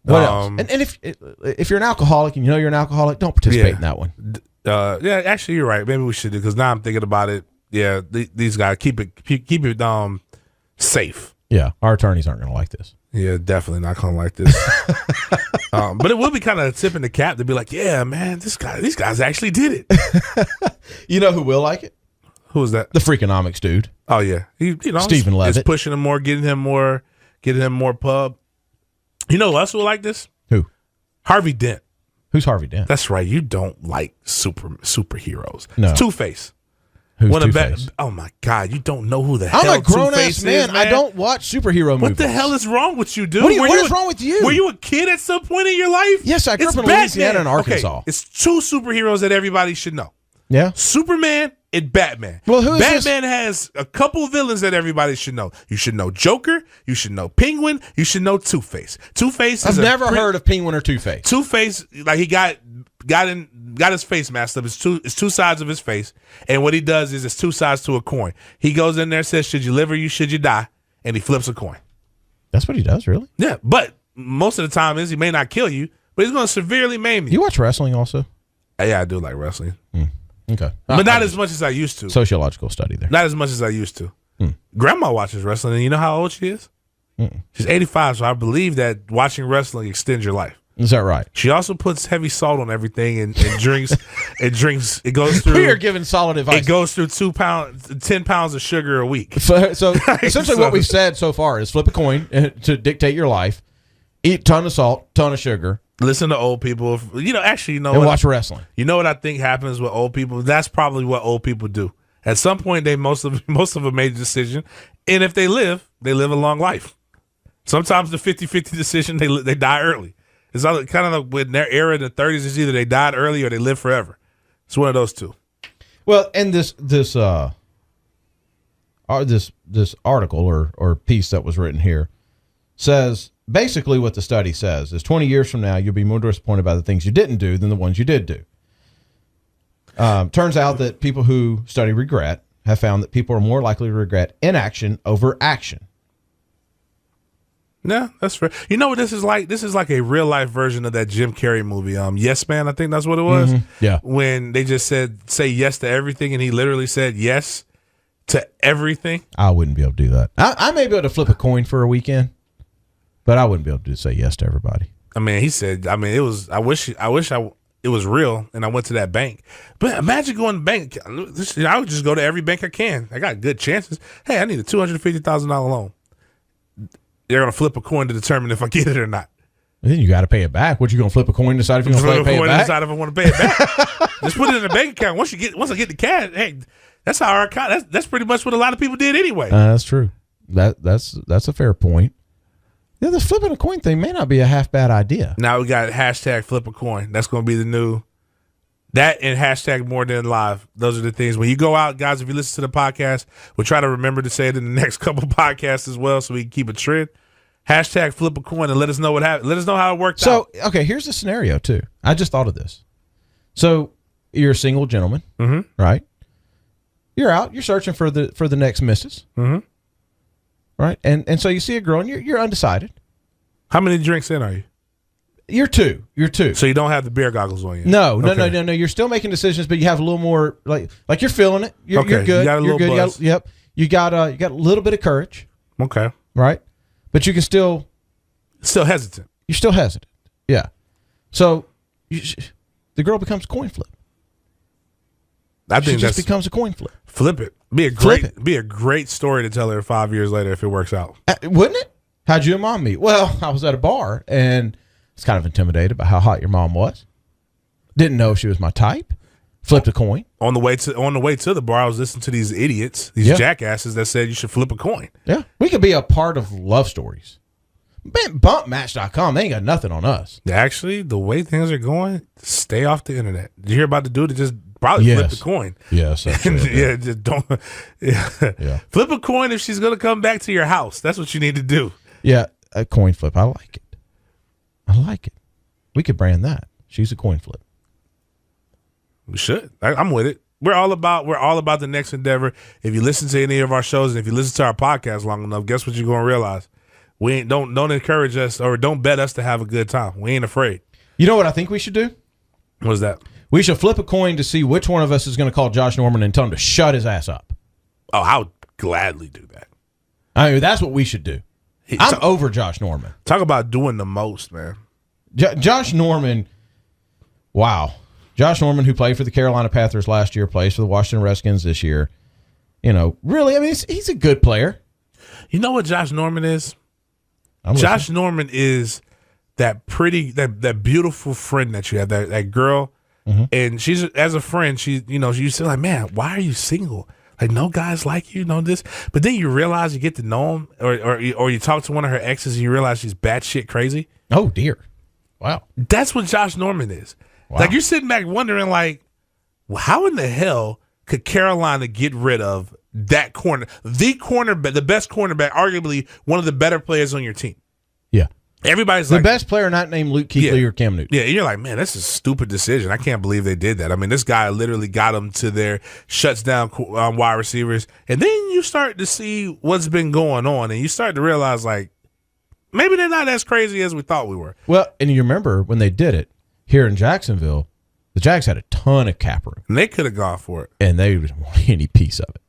What else? And if you're an alcoholic and you know you're an alcoholic, don't participate in that one. Yeah, actually, you're right. Maybe we should do, because now I'm thinking about it. Yeah, these guys keep it safe. Yeah, our attorneys aren't going to like this. Yeah, definitely not going to like this. But it will be kind of tipping the cap to be like, yeah, man, these guys actually did it. You know who will like it? Who is that? The Freakonomics dude. Oh yeah, Stephen Levitt. It's pushing him more, getting him more pub. You know who else will like this? Who? Harvey Dent. Who's Harvey Dent? That's right. You don't like superheroes. No. It's Two-Face. Who's Two-Face? Oh my God, you don't know who the hell I'm a grown-ass Two-Face man. is, man. I don't watch superhero movies. What the hell is wrong with you, dude? What is wrong with you? Were you a kid at some point in your life? Yes, I grew up in Louisiana and Arkansas. Okay, it's two superheroes that everybody should know. Yeah. Superman and Batman. Well, who is Batman has a couple villains that everybody should know. You should know Joker. You should know Penguin. You should know Two-Face. Two-Face is I've never heard of Penguin or Two-Face. Two-Face, he got his face masked up. It's two sides of his face. And what he does is it's two sides to a coin. He goes in there and says, should you live or should you die? And he flips a coin. That's what he does, really? Yeah, but most of the time he may not kill you, but he's going to severely maim you. You watch wrestling also? Yeah, I do like wrestling. Okay. But not as much as I used to. Sociological study there. Not as much as I used to. Grandma watches wrestling, and you know how old she is? She's 85, so I believe that watching wrestling extends your life. Is that right? She also puts heavy salt on everything and drinks. It goes through. We are giving solid advice. It goes through 10 pounds of sugar a week. So essentially what we've said so far is flip a coin to dictate your life, eat a ton of salt, ton of sugar. Listen to old people. And watch wrestling. You know what I think happens with old people? That's probably what old people do. At some point, most of them made a decision, and if they live a long life. Sometimes the 50-50 decision, they die early. It's kind of like with their era in the 30s, it's either they died early or they live forever. It's one of those two. Well, and this article or piece that was written here says basically what the study says is 20 years from now, you'll be more disappointed by the things you didn't do than the ones you did do. Turns out that people who study regret have found that people are more likely to regret inaction over action. Yeah, that's fair. You know what this is like? This is like a real life version of that Jim Carrey movie, Yes Man. I think that's what it was. Yeah. When they just said, say yes to everything, and he literally said yes to everything. I wouldn't be able to do that. I may be able to flip a coin for a weekend, but I wouldn't be able to say yes to everybody. I mean, he said, I mean, it was, I wish it was real and I went to that bank. But imagine going to the bank. I would just go to every bank I can. I got good chances. Hey, I need a $250,000 loan. They're going to flip a coin to determine if I get it or not. And then you got to pay it back. What, you going to flip a coin, decide if you're going to pay it back? Decide if I want to pay it back. Just put it in the bank account. Once I get the cash, hey, that's how our account, that's pretty much what a lot of people did anyway. That's true. That's a fair point. Yeah, the flipping a coin thing may not be a half bad idea. Now we got hashtag flip a coin. That's going to be the new. That and hashtag more than live. Those are the things. When you go out, guys, if you listen to the podcast, we'll try to remember to say it in the next couple podcasts as well so we can keep a trend. Hashtag flip a coin and let us know what happened. Let us know how it worked out. So, okay, here's the scenario, too. I just thought of this. So, you're a single gentleman, right? You're out. You're searching for the next missus. Right? And so you see a girl and you're undecided. How many drinks in are you? You're two. So you don't have the beer goggles on you? No. You're still making decisions, but you have a little more like you're feeling it. You're good. You got a little buzz. You got a little bit of courage. Okay. Right? But you can still hesitant. You're still hesitant. Yeah. So the girl becomes a coin flip. I think she just becomes a coin flip. Flip it. Be a great story to tell her 5 years later if it works out. Wouldn't it? How'd you and mom meet? Well, I was at a bar and I was kind of intimidated by how hot your mom was. Didn't know she was my type. Flipped a coin. On the way to the bar, I was listening to these idiots, these jackasses that said you should flip a coin. Yeah. We could be a part of love stories. Man, bumpmatch.com, they ain't got nothing on us. Actually, the way things are going, stay off the internet. Did you hear about the dude that just probably flip the coin? Yes. Yeah, just don't. Yeah. Flip a coin if she's going to come back to your house. That's what you need to do. Yeah, a coin flip. I like it. We could brand that. She's a coin flip. We should. I'm with it. We're all about the next endeavor. If you listen to any of our shows and if you listen to our podcast long enough, guess what you're going to realize? We ain't don't encourage us or don't bet us to have a good time. We ain't afraid. You know what I think we should do? What's that? We should flip a coin to see which one of us is going to call Josh Norman and tell him to shut his ass up. Oh, I would gladly do that. I mean, that's what we should do. I'm over Josh Norman. Talk about doing the most, man. Josh Norman, wow. Josh Norman, who played for the Carolina Panthers last year, plays for the Washington Redskins this year. You know, really, I mean, he's a good player. You know what Josh Norman is? Josh Norman is that pretty, that beautiful friend that you have, that girl. And she's, as a friend, she used to like, man, why are you single? Like, no guys like you, know this. But then you realize you get to know him, or you talk to one of her exes and you realize she's batshit crazy. Oh, dear. Wow. That's what Josh Norman is. Wow. Like, you're sitting back wondering, like, well, how in the hell could Carolina get rid of that corner, the best cornerback, arguably one of the better players on your team? Yeah. Everybody's the like, best player not named Luke Kuechly or Cam Newton. Yeah, and you're like, man, that's a stupid decision. I can't believe they did that. I mean, this guy literally got them to their shuts down wide receivers. And then you start to see what's been going on, and you start to realize, like, maybe they're not as crazy as we thought we were. Well, and you remember when they did it here in Jacksonville, the Jags had a ton of cap room. And they could have gone for it. And they didn't want any piece of it.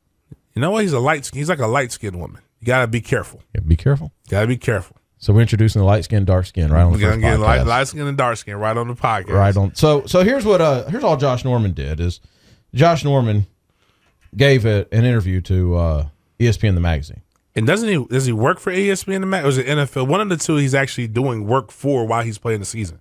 You know what? He's like a light-skinned woman. You got to be careful. Yeah, be careful. Got to be careful. So we're introducing the light skin, dark skin, right on the first podcast. Light skin and dark skin, right on the podcast. Right on. So here's what here's all Josh Norman did is Josh Norman gave an interview to ESPN the magazine. And does he work for ESPN the magazine? Or is it NFL? One of the two he's actually doing work for while he's playing the season.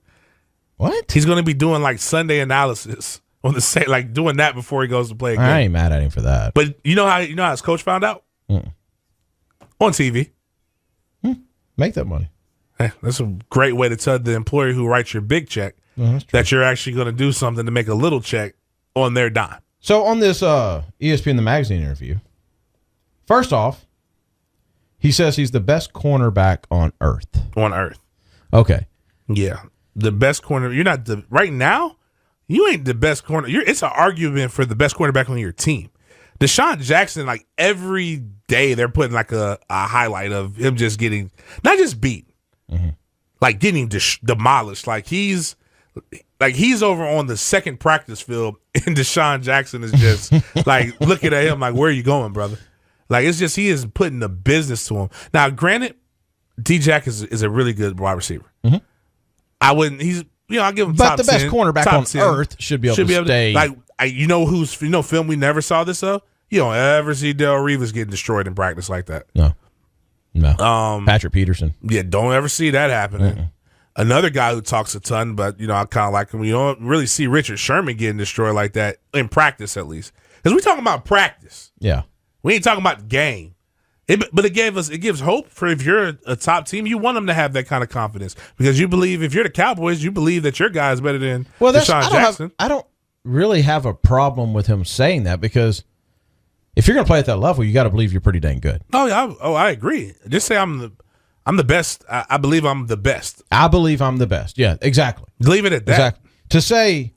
What? He's going to be doing like Sunday analysis on the set, like doing that before he goes to play a game. I ain't mad at him for that. But you know how his coach found out? On TV. Make that money. Hey, that's a great way to tell the employer who writes your big check that you're actually going to do something to make a little check on their dime. So on this ESPN the magazine interview, first off, he says he's the best cornerback on earth. On earth. Okay. Yeah. The best corner. You're not right now. You ain't the best corner. It's an argument for the best cornerback on your team. Deshaun Jackson, like every day, they're putting like a highlight of him just getting not just beat, like getting demolished. Like he's over on the second practice field, and Deshaun Jackson is just like looking at him like, "Where are you going, brother?" Like it's just he is putting the business to him. Now, granted, D-Jack is a really good wide receiver. I wouldn't. He's I give him. But top the best 10, cornerback on 10. earth should be able to stay. Film we never saw this of. You don't ever see Del Rivas getting destroyed in practice like that. No. Patrick Peterson. Yeah, don't ever see that happening. Another guy who talks a ton, but I kind of like him. You don't really see Richard Sherman getting destroyed like that in practice, at least, because we talking about practice. Yeah, we ain't talking about the game. But it gives hope for if you're a top team, you want them to have that kind of confidence because you believe if you're the Cowboys, you believe that your guy is better than Deshaun Jackson. I don't really have a problem with him saying that because if you're going to play at that level, you got to believe you're pretty dang good. Oh yeah, I agree. Just say I'm the best. I believe I'm the best. I believe I'm the best. Yeah, exactly. Leave it at that. Exactly. To say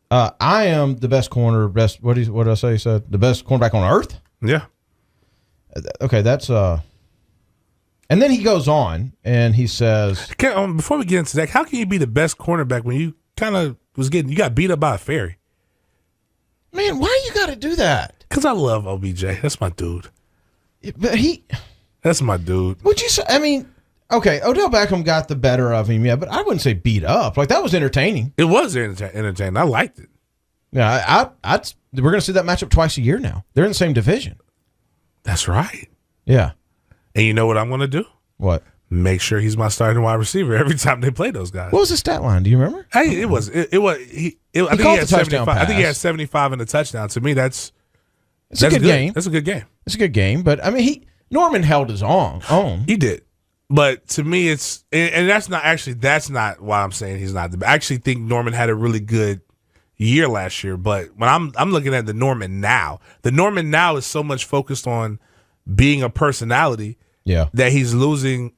I am the best corner, what did I say? He said the best cornerback on earth. Yeah. Okay, that's and then he goes on and he says, before we get into that, how can you be the best cornerback when you kind of you got beat up by a fairy? Man, why you got to do that? Because I love OBJ. That's my dude. But that's my dude. Would you say? I mean, okay, Odell Beckham got the better of him, yeah, but I wouldn't say beat up. Like that was entertaining. It was entertaining. I liked it. Yeah, we're going to see that matchup twice a year now. They're in the same division. That's right. Yeah. And you know what I'm going to do? What? Make sure he's my starting wide receiver every time they play those guys. What was the stat line? Do you remember? Hey, I think he had 75. I think he had 75 in the touchdown. To me, that's a good game. That's a good game. It's a good game, but I mean, Norman held his own. He did. But to me, it's and that's not why I'm saying he's not. I actually think Norman had a really good year last year. But when I'm looking at the Norman now is so much focused on being a personality. Yeah. That he's losing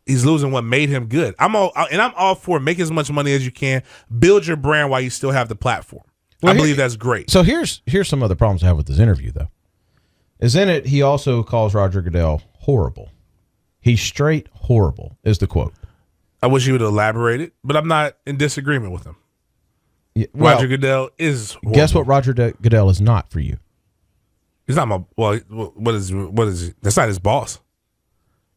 what made him good. I'm all for make as much money as you can, build your brand while you still have the platform. Well, I believe that's great. So here's some of the problems I have with this interview though. Is in it he also calls Roger Goodell horrible. He's straight horrible is the quote. I wish he would elaborate it, but I'm not in disagreement with him. Yeah, well, Roger Goodell is horrible. Guess what Roger Goodell is not for you? He's not what is he? That's not his boss.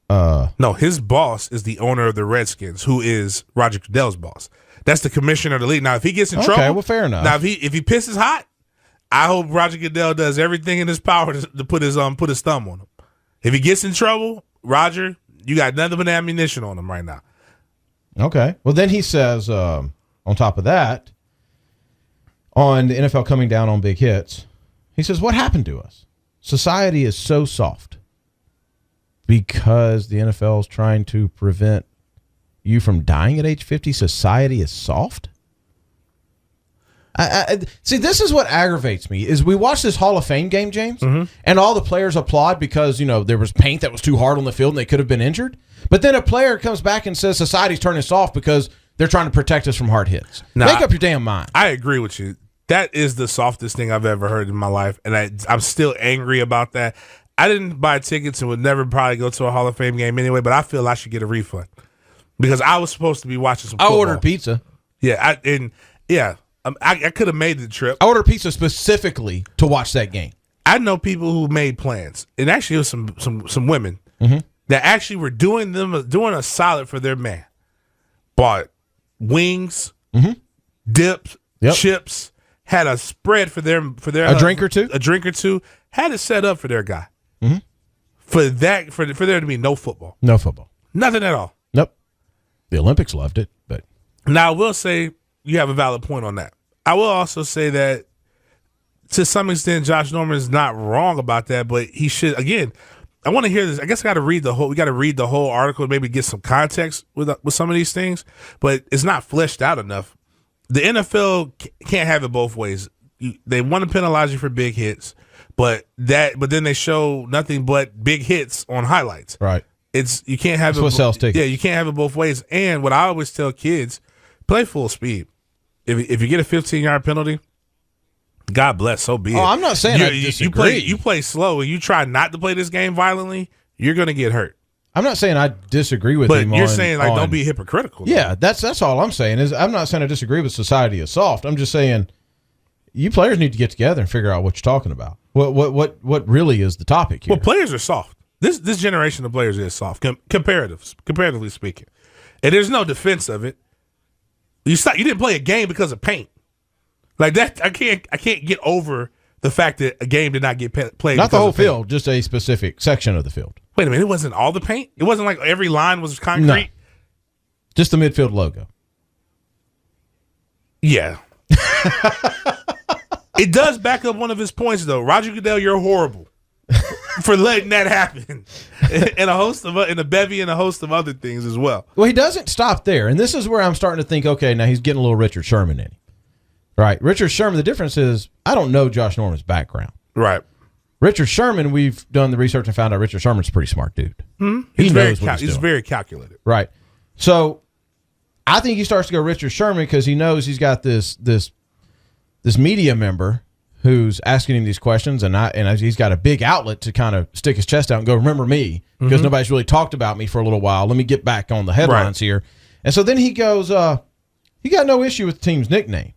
No, his boss is the owner of the Redskins, who is Roger Goodell's boss. That's the commissioner of the league. Now, if he gets in trouble, well, fair enough. Now, if he pisses hot, I hope Roger Goodell does everything in his power to put his thumb on him. If he gets in trouble, Roger, you got nothing but ammunition on him right now. Okay. Well, then he says, on top of that, on the NFL coming down on big hits, he says, what happened to us? Society is so soft because the NFL is trying to prevent you from dying at age 50. Society is soft. I see, this is what aggravates me is we watch this Hall of Fame game, James, and all the players applaud because, there was paint that was too hard on the field and they could have been injured. But then a player comes back and says society's turning soft because they're trying to protect us from hard hits. Make up your damn mind. I agree with you. That is the softest thing I've ever heard in my life, and I'm still angry about that. I didn't buy tickets and would never probably go to a Hall of Fame game anyway, but I feel I should get a refund because I was supposed to be watching some football. I ordered pizza. Yeah, I could have made the trip. I ordered pizza specifically to watch that game. I know people who made plans, and actually it was some women that actually were doing a solid for their man. Bought wings, dips, chips. Had a spread for their a drink or two, had it set up for their guy. For there to be no football, nothing at all. Nope. The Olympics loved it, but now I will say you have a valid point on that. I will also say that to some extent, Josh Norman is not wrong about that, but he should again. I want to hear this. I guess we got to read the whole article, maybe get some context with some of these things, but it's not fleshed out enough. The NFL can't have it both ways. They want to penalize you for big hits, but then they show nothing but big hits on highlights. Right. You can't have That's what sells tickets. Yeah, you can't have it both ways. And what I always tell kids, play full speed. If you get a 15-yard penalty, God bless, so be it. Oh, I'm not saying I disagree. You play slow and you try not to play this game violently, you're going to get hurt. I'm not saying I disagree with him. But you're saying don't be hypocritical. Yeah, that's all I'm saying. Is I'm not saying I disagree with society is soft. I'm just saying you players need to get together and figure out what you're talking about. What really is the topic here? Well, players are soft. This generation of players is soft, comparatively speaking. And there's no defense of it. You didn't play a game because of paint. Like that, I can't get over the fact that a game did not get played. Not the whole field, just a specific section of the field. Wait a minute, it wasn't all the paint? It wasn't like every line was concrete? No. Just the midfield logo. Yeah. It does back up one of his points, though. Roger Goodell, you're horrible for letting that happen. And a bevy and a host of other things as well. Well, he doesn't stop there. And this is where I'm starting to think, okay, now he's getting a little Richard Sherman in him. Right. Richard Sherman, the difference is I don't know Josh Norman's background. Right. Richard Sherman, we've done the research and found out Richard Sherman's a pretty smart dude. Mm-hmm. He knows what he's doing. Very calculated. Right. So I think he starts to go Richard Sherman because he knows he's got this media member who's asking him these questions, and he's got a big outlet to kind of stick his chest out and go, remember me, because nobody's really talked about me for a little while. Let me get back on the headlines here. And so then he goes, he got no issue with the team's nickname.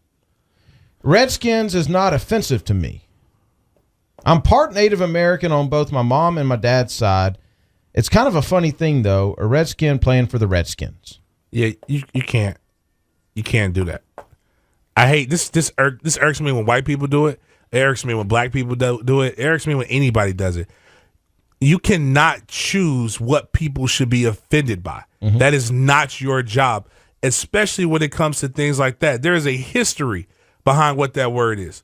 Redskins is not offensive to me. I'm part Native American on both my mom and my dad's side. It's kind of a funny thing, though, a Redskin playing for the Redskins. Yeah, you can't do that. I hate this. This irks me when white people do it. It irks me when black people do it. It irks me when anybody does it. You cannot choose what people should be offended by. Mm-hmm. That is not your job, especially when it comes to things like that. There is a history behind what that word is.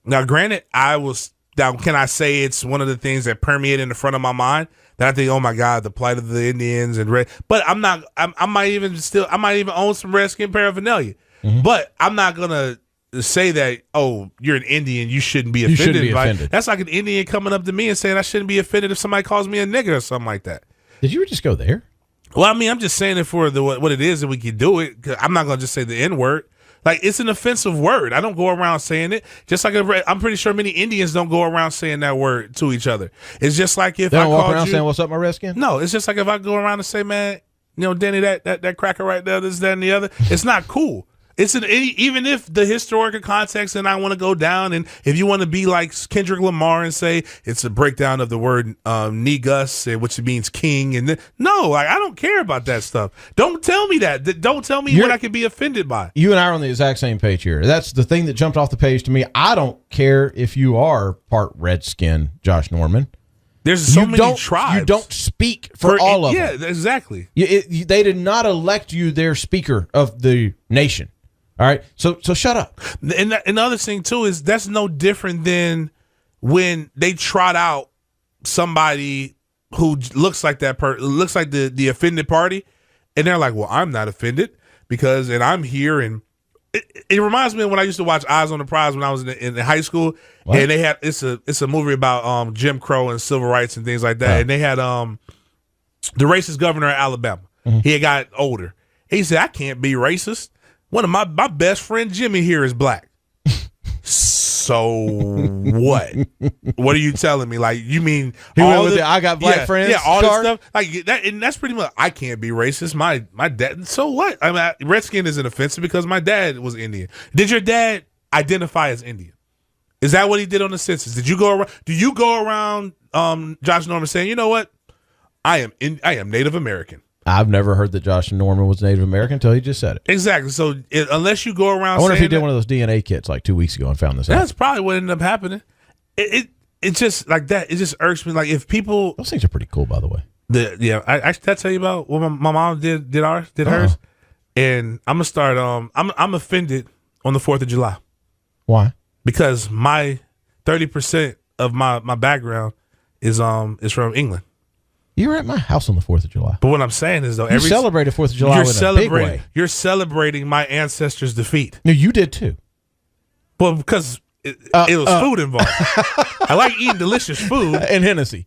Now, granted, can I say it's one of the things that permeate in the front of my mind that I think, oh my God, the plight of the Indians and but I'm not. I might even own some Redskin paraphernalia. Mm-hmm. But I'm not gonna say that, oh, you're an Indian, you shouldn't be offended by it. That's like an Indian coming up to me and saying I shouldn't be offended if somebody calls me a nigger or something like that. Did you just go there? Well, I mean, I'm just saying it for what it is, and we can do it. 'Cause I'm not gonna just say the N-word. Like, it's an offensive word. I don't go around saying it. Just like I'm pretty sure many Indians don't go around saying that word to each other. It's just like if they don't I walk called around you, saying, "What's up, my Redskin?" No, it's just like if I go around and say, "Man, you know, Denny, that cracker right there, this, that, and the other." It's not cool. Even if the historical context and I want to go down, and if you want to be like Kendrick Lamar and say it's a breakdown of the word negus, which means king, and no, I don't care about that stuff. Don't tell me that. Don't tell me what I can be offended by. You and I are on the exact same page here. That's the thing that jumped off the page to me. I don't care if you are part Redskin, Josh Norman. There's so many tribes. You don't speak for all of them. Yeah, exactly. They did not elect you their speaker of the nation. All right, so shut up. And the other thing too is that's no different than when they trot out somebody who looks like that looks like the offended party, and they're like, "Well, I'm not offended and I'm here." And it reminds me of when I used to watch Eyes on the Prize when I was in high school, what? And they had it's a movie about Jim Crow and civil rights and things like that, and they had the racist governor of Alabama. Mm-hmm. He had got older. He said, "I can't be racist. One of my best friend Jimmy here is black." So what? What are you telling me? Like, you mean he went with I got black friends? Yeah, all this stuff like that, and that's pretty much. I can't be racist. My dad. So what? I mean, Redskin isn't offensive because my dad was Indian. Did your dad identify as Indian? Is that what he did on the census? Did you go around? Do you go around, Josh Norman, saying, you know what? I am Native American. I've never heard that Josh Norman was Native American until he just said it. Exactly. So unless you go around, I wonder if he did one of those DNA kits like 2 weeks ago and found this out. That's probably what ended up happening. It just like that. It just irks me. Like if people, those things are pretty cool, by the way. I tell you about what my mom did hers, and I'm gonna start. I'm offended on the 4th of July. Why? Because my 30% of my background is from England. You were at my house on the 4th of July. But what I'm saying is, though, you celebrated 4th of July with a big way. You're celebrating my ancestors' defeat. No, you did too. Well, because it was food involved. I like eating delicious food. And Hennessy.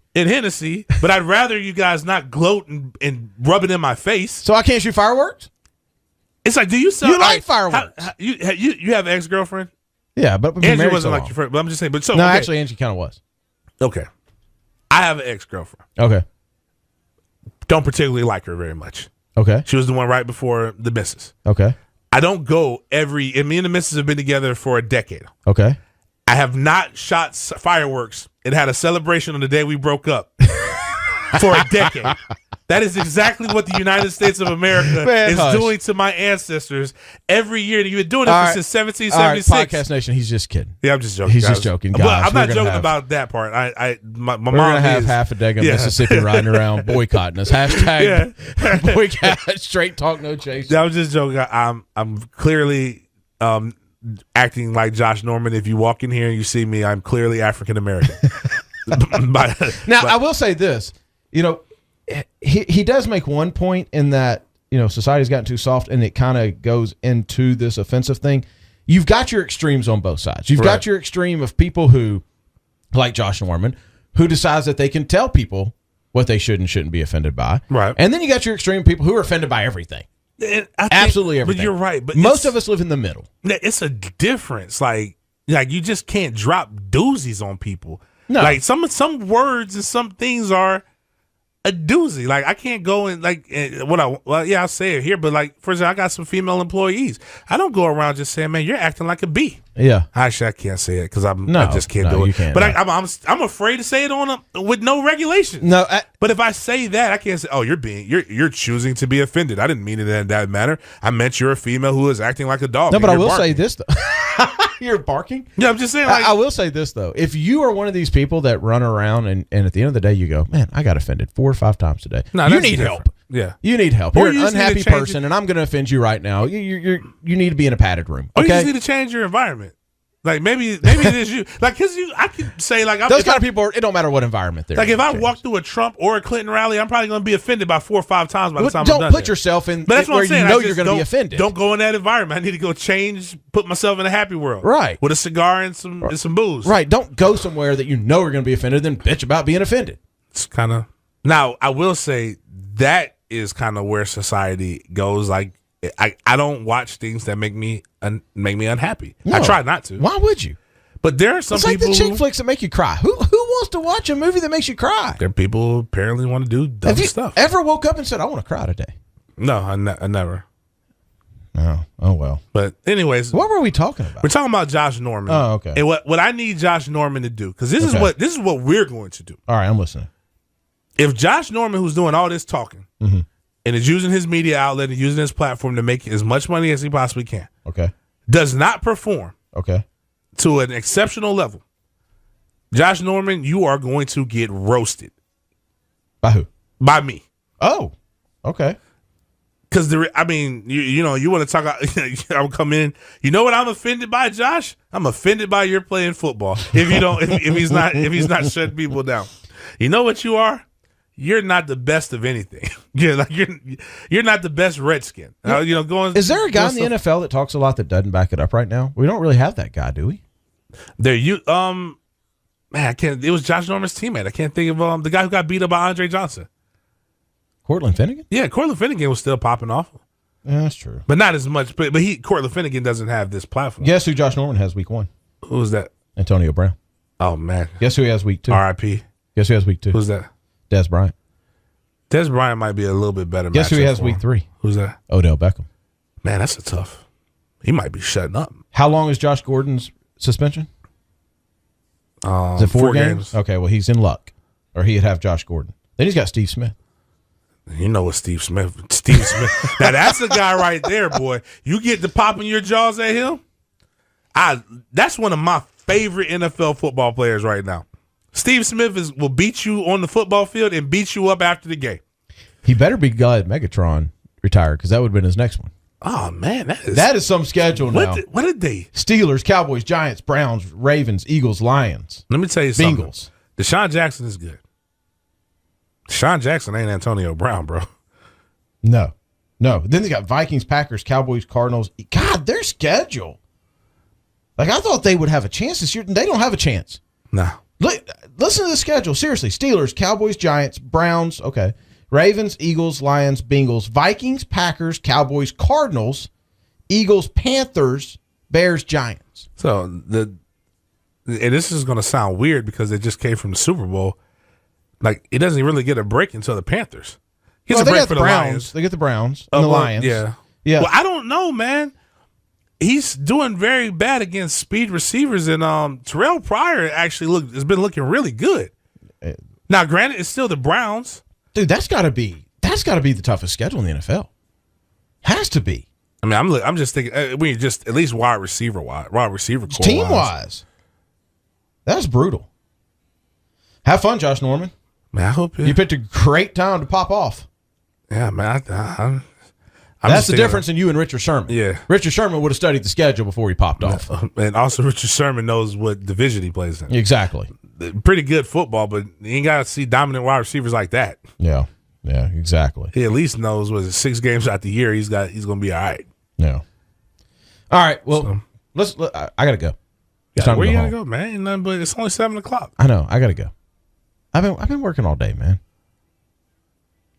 But I'd rather you guys not gloat and rub it in my face. So I can't shoot fireworks? It's like, do you sell? You like fireworks. You have an ex-girlfriend? Yeah, but Angie wasn't like your friend. But I'm just saying. But so no, actually, Angie kind of was. Okay. I have an ex-girlfriend. Okay. Don't particularly like her very much. Okay. She was the one right before the missus. Okay. I don't go and me and the missus have been together for a decade. Okay. I have not shot fireworks and had a celebration on the day we broke up for a decade. That is exactly what the United States of America is doing to my ancestors every year. You've been doing it since 1776. All right, Podcast Nation, he's just kidding. Yeah, I'm just joking. He's just joking. Guys, well, I'm not joking about that part. My we're mom gonna have half a deck of Mississippi riding around boycotting us. Hashtag boycott. Straight talk, no chase. Yeah, I'm just joking. I'm clearly acting like Josh Norman. If you walk in here and you see me, I'm clearly African American. I will say this. He does make one point in that, society's gotten too soft and it kind of goes into this offensive thing. You've got your extremes on both sides. You've got your extreme of people who, like Josh Norman, who decides that they can tell people what they should and shouldn't be offended by. Right. And then you got your extreme people who are offended by everything. Absolutely everything. But you're right. But most of us live in the middle. It's a difference. Like you just can't drop doozies on people. No. Like some words and some things are a doozy. Like I can't go and I'll say it here, but like for example, I got some female employees. I don't go around just saying, "Man, you're acting like a B." Yeah, actually, I can't say it because I just can't do it. Can't, but I'm afraid to say it with no regulation. No, but if I say that, I can't say, "Oh, you're choosing to be offended." I didn't mean it in that manner. I meant you're a female who is acting like a dog. No, but I will say this though. You're barking? Yeah, I'm just saying. I will say this, though. If you are one of these people that run around and at the end of the day you go, man, I got offended 4 or 5 times today. No, you need help. Yeah. You need help. You're an unhappy person, and I'm going to offend you right now. You need to be in a padded room. Okay? Or you just need to change your environment. Like maybe it is you. Like I could say like those kind of people. It don't matter what environment they're. Like if I walk through a Trump or a Clinton rally, I'm probably going to be offended by 4 or 5 times by the time I'm done. Don't put yourself in where you know you're going to be offended. Don't go in that environment. I need to go put myself in a happy world. Right. With a cigar and some booze. Right. Don't go somewhere that you know you're going to be offended, then bitch about being offended. It's kind of. Now I will say that is kind of where society goes. Like I don't watch things that make me unhappy. No. I try not to. Why would you? But there are some people like the chick flicks that make you cry. Who wants to watch a movie that makes you cry? There are people who apparently want to do dumb stuff. Ever woke up and said, I want to cry today? No, I never. Oh well. But anyways, what were we talking about? We're talking about Josh Norman. Oh, okay. And what I need Josh Norman to do, because this is what we're going to do. All right, I'm listening. If Josh Norman, who's doing all this talking, and is using his media outlet and using his platform to make as much money as he possibly can, does not perform, to an exceptional level, Josh Norman, you are going to get roasted. By who? By me. Oh, okay. Because you want to talk. I'll come in. You know what I'm offended by, Josh? I'm offended by your playing football. If he's not shutting people down. You know what you are? You're not the best of anything. You're not the best Redskin. Is there a guy in the NFL that talks a lot that doesn't back it up right now? We don't really have that guy, do we? Man, I can't. It was Josh Norman's teammate. I can't think of the guy who got beat up by Andre Johnson. Cortland Finnegan? Yeah, Cortland Finnegan was still popping off. Yeah, that's true. But not as much. But Cortland Finnegan doesn't have this platform. Guess who Josh Norman has week 1? Who's that? Antonio Brown. Oh, man. Guess who he has week 2? R.I.P. Guess who has week 2? Who's that? Des Bryant. Des Bryant might be a little bit better. Guess who he has week 3? Who's that? Odell Beckham. Man, that's a tough. He might be shutting up. How long is Josh Gordon's suspension? Is it 4 games? Okay, well, he's in luck. Or he'd have Josh Gordon. Then he's got Steve Smith. You know what Steve Smith. Now, that's the guy right there, boy. You get to popping your jaws at him. That's one of my favorite NFL football players right now. Steve Smith will beat you on the football field and beat you up after the game. He better be glad Megatron retired because that would have been his next one. Oh, man. That is some schedule now. What did they? Steelers, Cowboys, Giants, Browns, Ravens, Eagles, Lions. Let me tell you something. Bengals. Deshaun Jackson is good. Deshaun Jackson ain't Antonio Brown, bro. No. Then they got Vikings, Packers, Cowboys, Cardinals. God, their schedule. Like, I thought they would have a chance this year. They don't have a chance. No. Listen to the schedule. Seriously. Steelers, Cowboys, Giants, Browns. Okay. Ravens, Eagles, Lions, Bengals, Vikings, Packers, Cowboys, Cardinals, Eagles, Panthers, Bears, Giants. So, and this is going to sound weird because it just came from the Super Bowl. Like, it doesn't really get a break until the Panthers. He gets a break for the Lions. They get the Browns and the Lions. Yeah. Well, I don't know, man. He's doing very bad against speed receivers, and Terrell Pryor actually has been looking really good. Now, granted, it's still the Browns. Dude, that's got to be the toughest schedule in the NFL. Has to be. I mean, I'm just thinking we just at least wide receiver team wise. That's brutal. Have fun, Josh Norman. Man, I hope you picked a great time to pop off. Yeah, man. That's the difference in you and Richard Sherman. Yeah. Richard Sherman would have studied the schedule before he popped off. And also, Richard Sherman knows what division he plays in. Exactly. Pretty good football, but you ain't got to see dominant wide receivers like that. Yeah, exactly. He at least knows, 6 games out the year, he's going to be all right. Yeah. All right, well, I got to go. Yeah, where you got to go, man? Ain't nothing but it's only 7 o'clock. I know, I got to go. I've been working all day, man.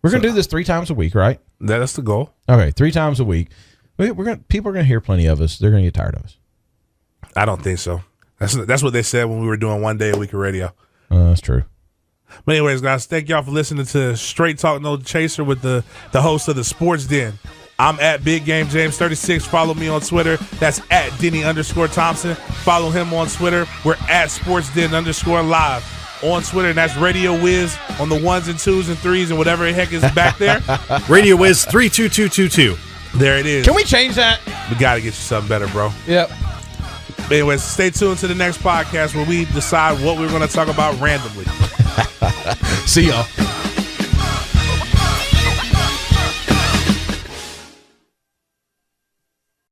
We're going to do this 3 times a week, right? That's the goal. Okay, 3 times a week. People are going to hear plenty of us. They're going to get tired of us. I don't think so. That's what they said when we were doing 1 day a week of radio. That's true. But anyways, guys, thank y'all for listening to Straight Talk No Chaser with the host of the Sports Den. I'm at Big Game James 36. Follow me on Twitter. That's at Denny_Thompson. Follow him on Twitter. We're at SportsDen_live. On Twitter, and that's Radio Wiz on the 1s and 2s and 3s and whatever the heck is back there. Radio Wiz 32222. There it is. Can we change that? We got to get you something better, bro. Yep. But anyways, stay tuned to the next podcast where we decide what we're going to talk about randomly. See y'all.